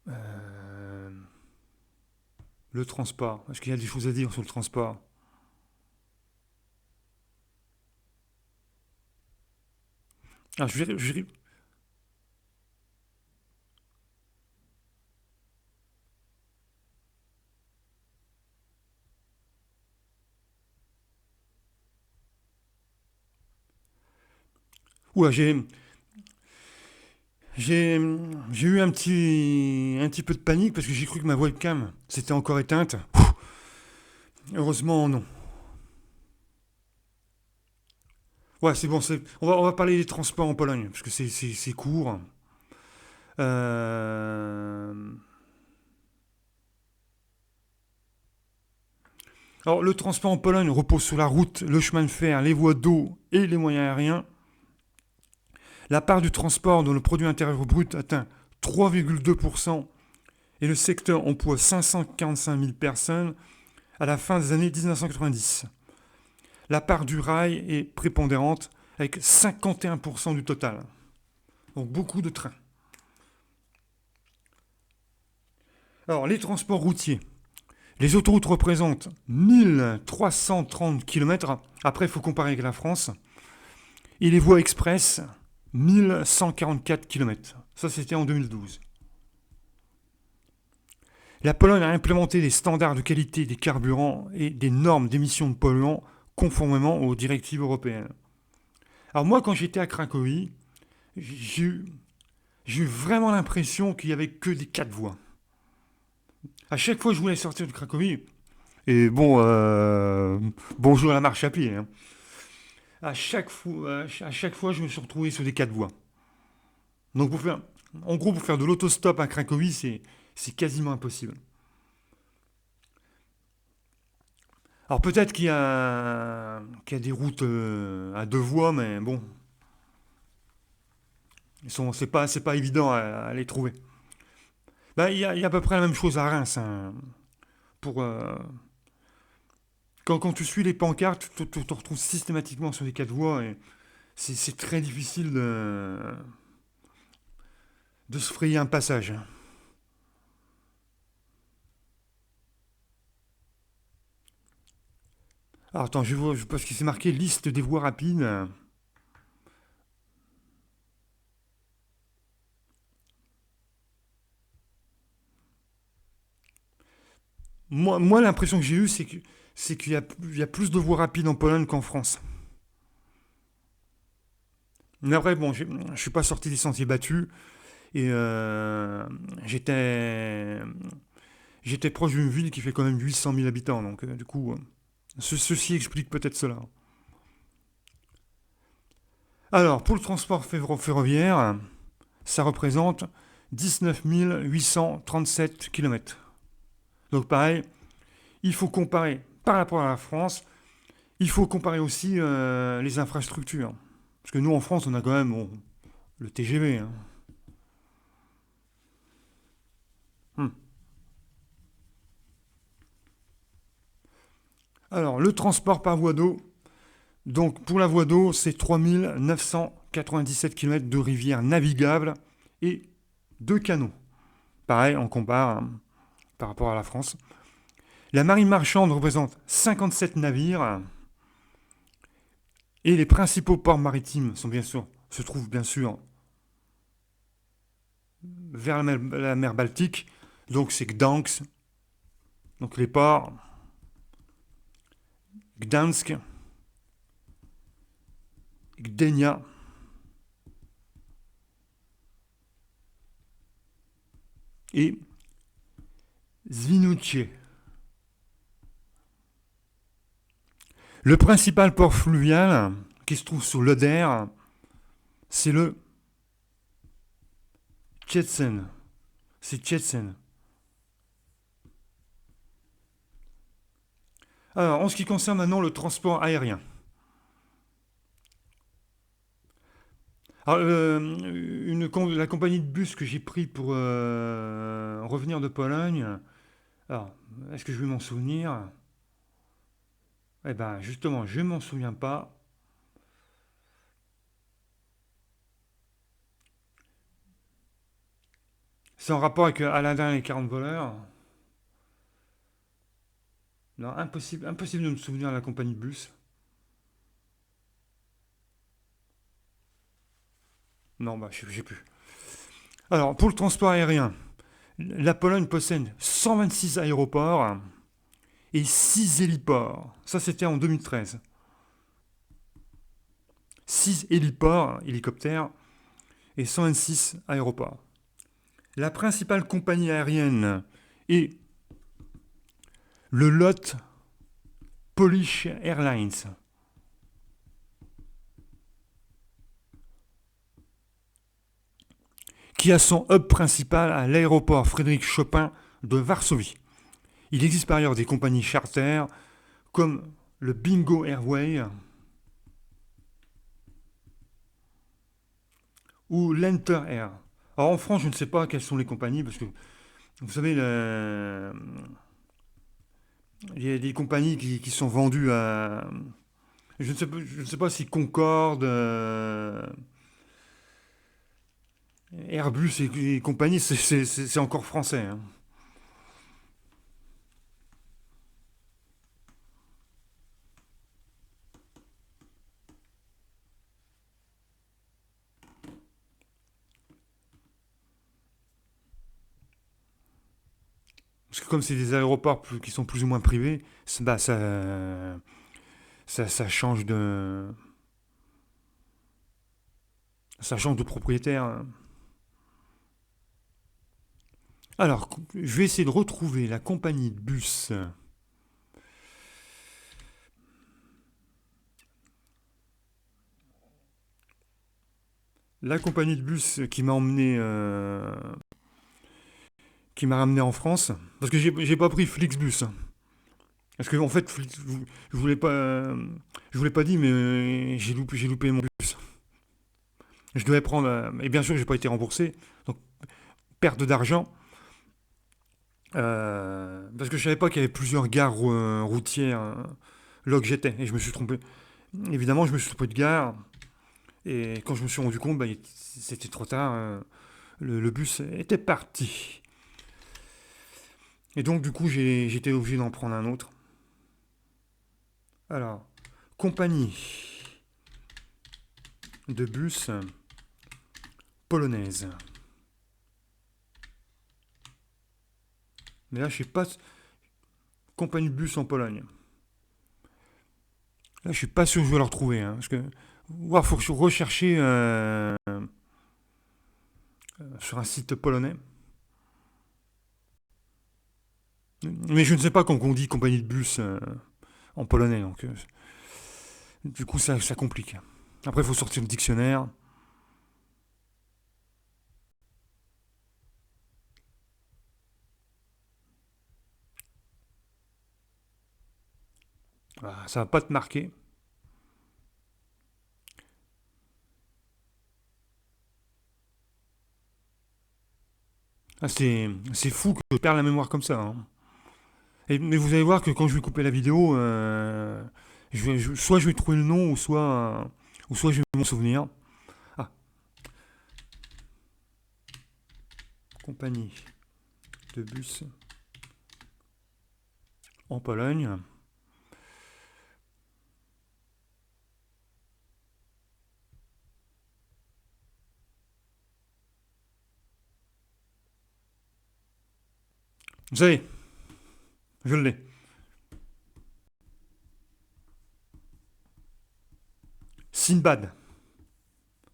Euh, le transport. Est-ce qu'il y a des choses à dire sur le transport? Ah, ouah, j'ai, j'ai eu un petit peu de panique parce que j'ai cru que ma webcam s'était encore éteinte. Heureusement, non. Ouais, c'est bon. On va parler des transports en Pologne parce que c'est court. Euh, Alors, le transport en Pologne repose sur la route, le chemin de fer, les voies d'eau et les moyens aériens. La part du transport dans le produit intérieur brut atteint 3,2% et le secteur emploie 545 000 personnes à la fin des années 1990. La part du rail est prépondérante avec 51% du total. Donc beaucoup de trains. Alors les transports routiers. Les autoroutes représentent 1330 km. Après, il faut comparer avec la France. Et les voies express, 1144 km. Ça, c'était en 2012. La Pologne a implémenté des standards de qualité des carburants et des normes d'émissions de polluants conformément aux directives européennes. Alors moi, quand j'étais à Cracovie, j'ai eu, j'ai eu vraiment l'impression qu'il n'y avait que des quatre voies. À chaque fois que je voulais sortir de Cracovie, et bon, bonjour à la marche à pied, hein. À chaque fois, je me suis retrouvé sur des quatre voies. Donc, en gros, pour faire de l'autostop à Cracovie, c'est quasiment impossible. Alors, peut-être qu'il y a des routes à deux voies, mais bon, C'est pas évident à les trouver. Bah, il y a à peu près la même chose à Reims, hein. Pour, quand tu suis les pancartes, tu te retrouves systématiquement sur les quatre voies et c'est très difficile de se frayer un passage. Alors attends, parce que c'est marqué liste des voies rapides. Moi l'impression que j'ai eue, c'est qu'il y a plus de voies rapides en Pologne qu'en France. Mais après, bon, je suis pas sorti des sentiers battus et j'étais j'étais proche d'une ville qui fait quand même 800 000 habitants, donc du coup, ceci explique peut-être cela. Alors, pour le transport ferroviaire, ça représente 19 837 km. Donc pareil, il faut comparer par rapport à la France, il faut comparer aussi les infrastructures. Parce que nous, en France, on a quand même bon, le TGV, hein. Hmm. Alors, le transport par voie d'eau. Donc, pour la voie d'eau, c'est 3 997 km de rivières navigables et de canaux. Pareil, on compare hein, par rapport à la France. La marine marchande représente 57 navires et les principaux ports maritimes se trouvent bien sûr vers la mer Baltique. Donc, c'est Gdansk, donc les ports Gdansk, Gdynia et Świnoujście. Le principal port fluvial qui se trouve sur l'Oder, c'est le Tchetsen. C'est Tchetsen. Alors, en ce qui concerne maintenant le transport aérien. Alors, la compagnie de bus que j'ai pris pour revenir de Pologne, alors, est-ce que je vais m'en souvenir? Eh ben, justement, je ne m'en souviens pas. C'est en rapport avec Aladdin et les 40 voleurs. Non, impossible de me souvenir de la compagnie de bus. Non, bah, je sais plus. Alors, pour le transport aérien, la Pologne possède 126 aéroports et 6 héliports. Ça, c'était en 2013. 6 héliports, hélicoptères, et 126 aéroports. La principale compagnie aérienne est le LOT Polish Airlines. Qui a son hub principal à l'aéroport Frédéric Chopin de Varsovie. Il existe par ailleurs des compagnies charter comme le Bingo Airway ou l'Enter Air. Alors en France, je ne sais pas quelles sont les compagnies parce que vous savez, il y a des compagnies qui sont vendues à. Je ne sais pas si Concorde, Airbus et compagnie, c'est encore français, hein. Parce que comme c'est des aéroports qui sont plus ou moins privés, bah, ça change de propriétaire, hein. Alors, je vais essayer de retrouver la compagnie de bus. La compagnie de bus qui m'a ramené en France. Parce que j'ai pas pris Flixbus, hein. Parce que en fait, je voulais pas dit, mais j'ai loupé mon bus. Je devais prendre, et bien sûr, j'ai pas été remboursé, donc perte d'argent, parce que je savais pas qu'il y avait plusieurs gares routières là que j'étais, et je me suis trompé. Évidemment, je me suis trompé de gare, et quand je me suis rendu compte, bah, c'était trop tard, le bus était parti. Et donc, du coup, j'étais obligé d'en prendre un autre. Alors, compagnie de bus polonaise. Mais là, je sais pas. Compagnie de bus en Pologne. Là, je suis pas sûr que je vais le retrouver. Hein, parce que. Il faut rechercher sur un site polonais. Mais je ne sais pas comment on dit compagnie de bus en polonais. Donc, du coup, ça complique. Après, il faut sortir le dictionnaire. Ah, ça va pas te marquer. Ah, c'est fou que je perds la mémoire comme ça. Hein. Mais vous allez voir que quand je vais couper la vidéo, soit je vais trouver le nom, ou soit je vais m'en souvenir. Ah, compagnie de bus en Pologne. Vous savez, je l'ai. Sinbad.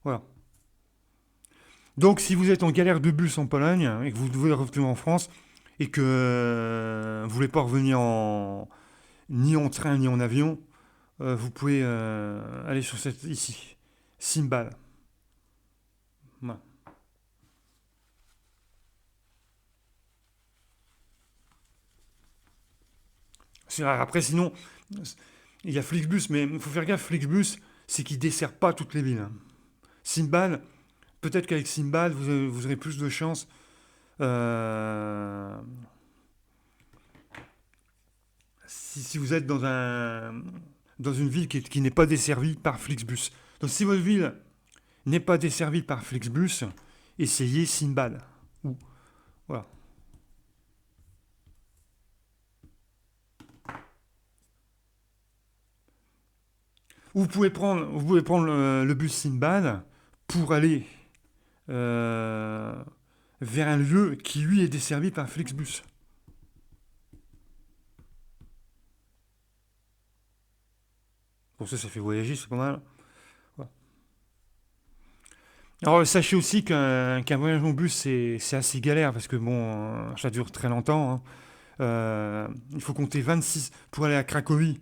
Voilà. Donc, si vous êtes en galère de bus en Pologne et que vous devez revenir en France et que vous ne voulez pas revenir ni en train ni en avion, vous pouvez aller sur cette ici. Sinbad. Voilà. Après, sinon, il y a Flixbus, mais il faut faire gaffe, Flixbus, c'est qu'il ne dessert pas toutes les villes. Sinbad, peut-être qu'avec Sinbad, vous aurez plus de chances. euh, si vous êtes dans une ville qui n'est pas desservie par Flixbus. Donc si votre ville n'est pas desservie par Flixbus, essayez Sinbad. Ou, voilà. Vous pouvez prendre le bus Sinbad pour aller euh, vers un lieu qui, lui, est desservi par Flixbus. Pour ça, ça fait voyager, c'est pas mal. Voilà. Alors, sachez aussi qu'un voyage en bus, c'est assez galère parce que, bon, ça dure très longtemps. Hein. Il faut compter 26. Pour aller à Cracovie,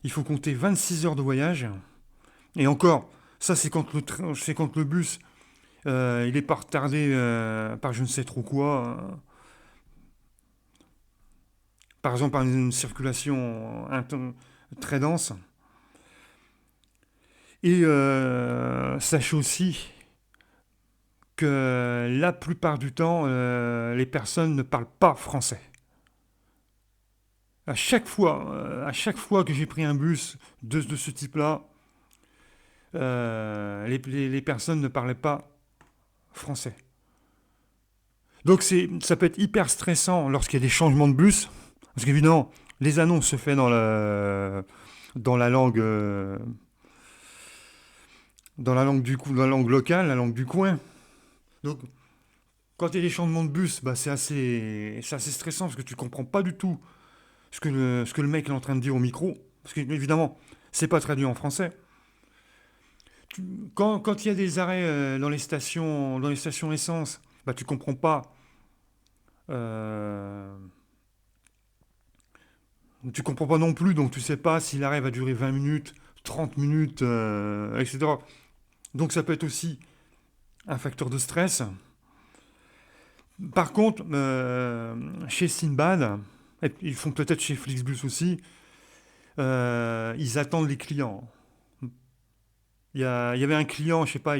il faut compter 26 heures de voyage. Et encore, ça, c'est quand le bus, il est pas retardé par je ne sais trop quoi. Par exemple, par une circulation très dense. Et sachez aussi que la plupart du temps, les personnes ne parlent pas français. À chaque fois que j'ai pris un bus de ce type-là, les personnes ne parlaient pas français. Donc ça peut être hyper stressant lorsqu'il y a des changements de bus, parce qu'évidemment, les annonces se font dans la langue, dans la langue locale, la langue du coin. Donc, quand il y a des changements de bus, bah, c'est assez stressant parce que tu comprends pas du tout ce que le mec est en train de dire au micro. Parce que, évidemment, c'est pas traduit en français. Quand il y a des arrêts dans les stations essence, bah, tu comprends pas. euh, Tu comprends pas non plus, donc tu sais pas si l'arrêt va durer 20 minutes, 30 minutes, etc. Donc ça peut être aussi un facteur de stress. Par contre, chez Sinbad, et ils font peut-être chez Flixbus aussi, ils attendent les clients. Il y avait un client, je sais pas,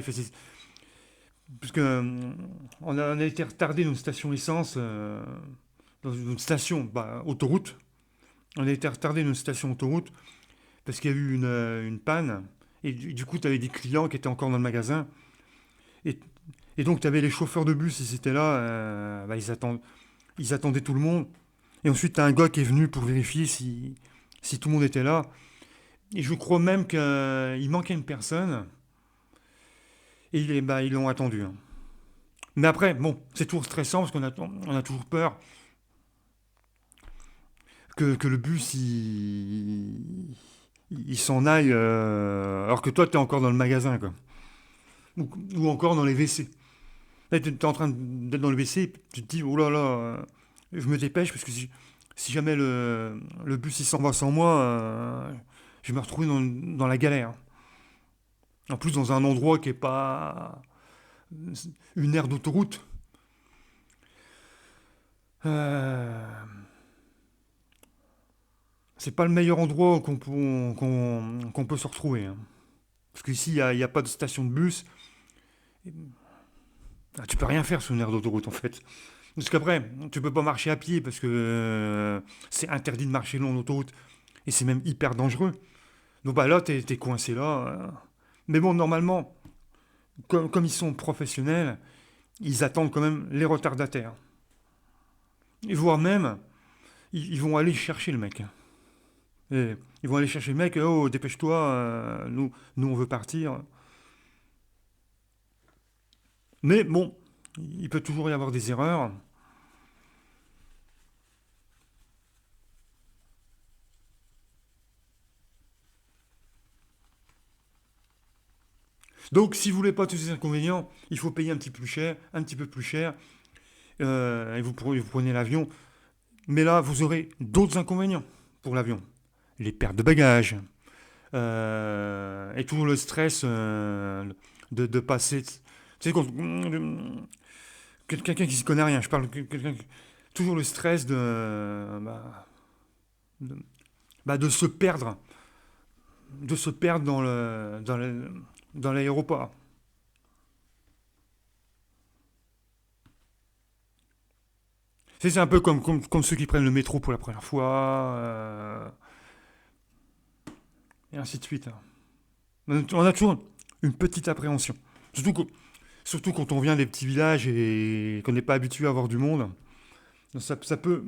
Parce que on a été retardé d'une station essence, dans une station autoroute. On a été retardé d'une station autoroute parce qu'il y a eu une panne. Et du coup, tu avais des clients qui étaient encore dans le magasin. Et, et donc, tu avais les chauffeurs de bus, ils étaient là, ils attendaient tout le monde. Et ensuite, tu as un gars qui est venu pour vérifier si tout le monde était là. Et je crois même qu'il manquait une personne. Et ils l'ont attendu, hein. Mais après, bon, c'est toujours stressant parce on a toujours peur que le bus il s'en aille alors que toi tu es encore dans le magasin quoi. Ou encore dans les WC. Là tu es en train d'être dans le WC, tu te dis oh là là, je me dépêche parce que si jamais le bus il s'en va sans moi, je vais me retrouver dans la galère. En plus dans un endroit qui est pas une aire d'autoroute. Euh, c'est pas le meilleur endroit qu'on peut se retrouver, hein. Parce qu'ici, il y a pas de station de bus. Ah, tu peux rien faire sur une aire d'autoroute, en fait. Parce qu'après, tu peux pas marcher à pied parce que c'est interdit de marcher long en autoroute. Et c'est même hyper dangereux. Donc bah là, t'es coincé là. Mais bon, normalement, comme ils sont professionnels, ils attendent quand même les retardataires. Et voire même, ils vont aller chercher le mec. Et ils vont aller chercher le mec, oh, dépêche-toi, nous on veut partir. Mais bon, il peut toujours y avoir des erreurs. Donc, si vous voulez pas tous ces inconvénients, il faut payer un petit peu plus cher, et vous prenez l'avion. Mais là, vous aurez d'autres inconvénients pour l'avion. Les pertes de bagages, et tout le stress de passer. Tu sais, quelqu'un qui s'y connaît rien, je parle de quelqu'un toujours le stress de, de se perdre dans l'aéroport. C'est un peu comme ceux qui prennent le métro pour la première fois, et ainsi de suite, hein. On a toujours une petite appréhension. Surtout quand on vient des petits villages et qu'on n'est pas habitué à voir du monde. Ça peut,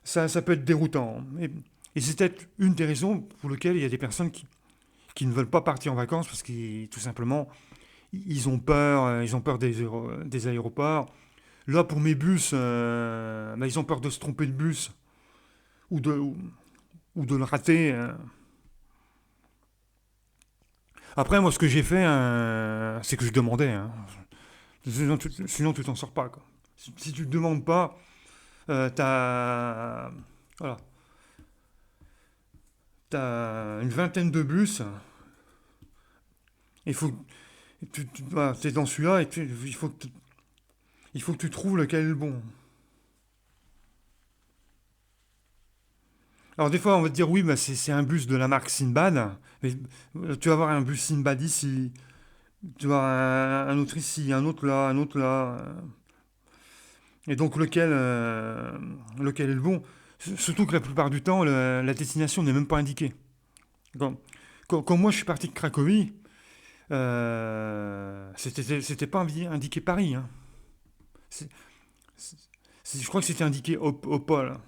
ça peut être déroutant. Et c'est peut-être une des raisons pour lesquelles il y a des personnes qui ne veulent pas partir en vacances parce qu'ils, tout simplement, ils ont peur des aéroports. Là, pour mes bus, ils ont peur de se tromper de bus ou ou de le rater. Après, moi, ce que j'ai fait, c'est que je demandais, hein. Sinon, tu t'en sors pas, quoi. Si tu ne demandes pas, t'as, voilà, t'as une vingtaine de bus. Il faut, t'es dans celui-là et il faut que tu trouves lequel est le bon. Alors des fois, on va te dire oui, c'est un bus de la marque Sinbad, mais tu vas avoir un bus Sinbad ici, tu vas avoir un autre ici, un autre là, un autre là. Et donc lequel est le bon. Surtout que la plupart du temps, la destination n'est même pas indiquée. Quand, quand moi je suis parti de Cracovie, c'était pas indiqué Paris, hein. C'est- je crois que c'était indiqué Opole.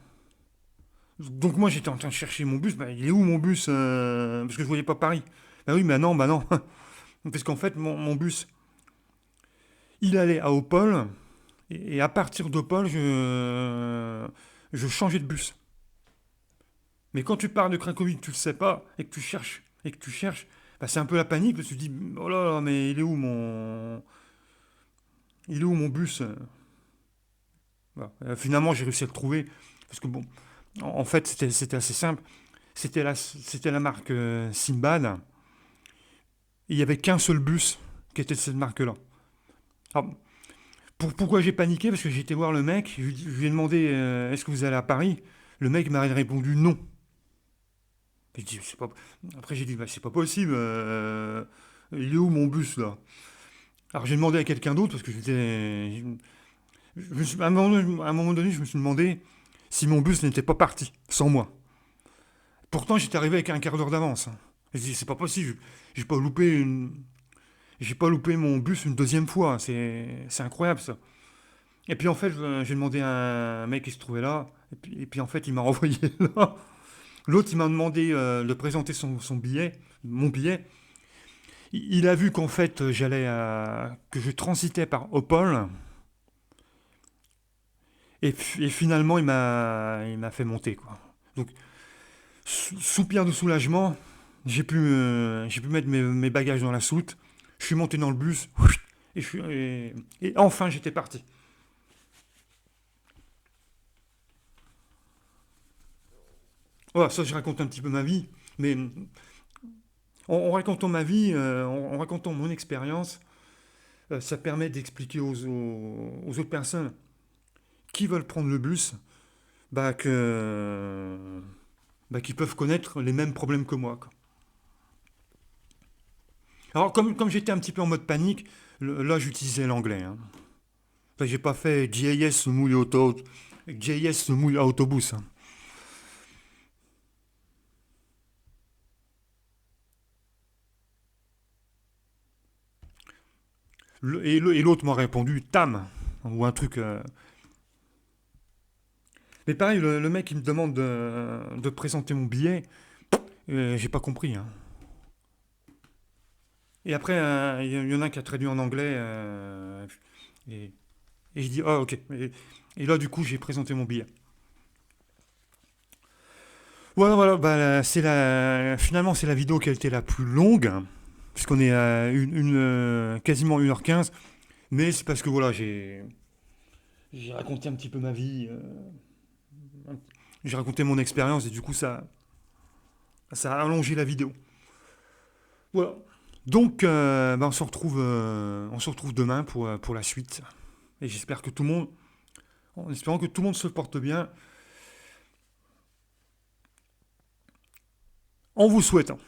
Donc moi j'étais en train de chercher mon bus. Bah, il est où mon bus, parce que je voyais pas Paris. Bah oui, bah non. Parce qu'en fait, mon bus, il allait à Opole. Et à partir d'Opole, je changeais de bus. Mais quand tu pars de Cracovie, tu le sais pas, et que tu cherches, bah, c'est un peu la panique, parce que tu te dis, oh là là, mais il est où mon bus? Voilà. Finalement, j'ai réussi à le trouver, parce que bon, en fait, c'était assez simple. C'était la marque Sinbad. Il n'y avait qu'un seul bus qui était de cette marque-là. Alors, pourquoi j'ai paniqué? Parce que j'ai été voir le mec, je lui ai demandé est-ce que vous allez à Paris? Le mec m'a répondu non. J'ai dit, c'est pas... Après j'ai dit bah, c'est pas possible, il est où mon bus là? Alors j'ai demandé à quelqu'un d'autre parce que à un moment donné, je me suis demandé si mon bus n'était pas parti sans moi. Pourtant, j'étais arrivé avec un quart d'heure d'avance, hein. J'ai dit, c'est pas possible. J'ai pas loupé une, j'ai pas loupé mon bus une deuxième fois. C'est incroyable ça. Et puis en fait, j'ai demandé à un mec qui se trouvait là. Et puis en fait, il m'a renvoyé là. L'autre, il m'a demandé de présenter son billet, mon billet. Il a vu qu'en fait, que je transitais par Opole. Et finalement, il m'a fait monter, quoi. Donc, soupir de soulagement, j'ai pu mettre mes bagages dans la soute. Je suis monté dans le bus. Et enfin, j'étais parti. Voilà, ça, je raconte un petit peu ma vie. Mais en racontant ma vie, en racontant mon expérience, ça permet d'expliquer aux autres personnes qui veulent prendre le bus, bah, qu'ils peuvent connaître les mêmes problèmes que moi, quoi. Alors, comme j'étais un petit peu en mode panique, là, j'utilisais l'anglais, hein. Enfin, j'ai pas fait JS mouille auto, JS mouille autobus, hein. Et l'autre m'a répondu TAM, ou un truc. Mais pareil, le mec, il me demande de présenter mon billet. J'ai pas compris, hein. Et après, il y en a un qui a traduit en anglais. Et, et je dis, ah, ok. Et là, du coup, j'ai présenté mon billet. Voilà, voilà, bah, finalement, c'est la vidéo qui a été la plus longue, hein, puisqu'on est à quasiment 1h15. Mais c'est parce que voilà, j'ai raconté un petit peu ma vie, j'ai raconté mon expérience, et du coup, ça a allongé la vidéo. Voilà. Donc, bah, on se retrouve demain pour la suite. Et j'espère que tout le monde, en espérant que tout le monde se porte bien, en vous souhaitant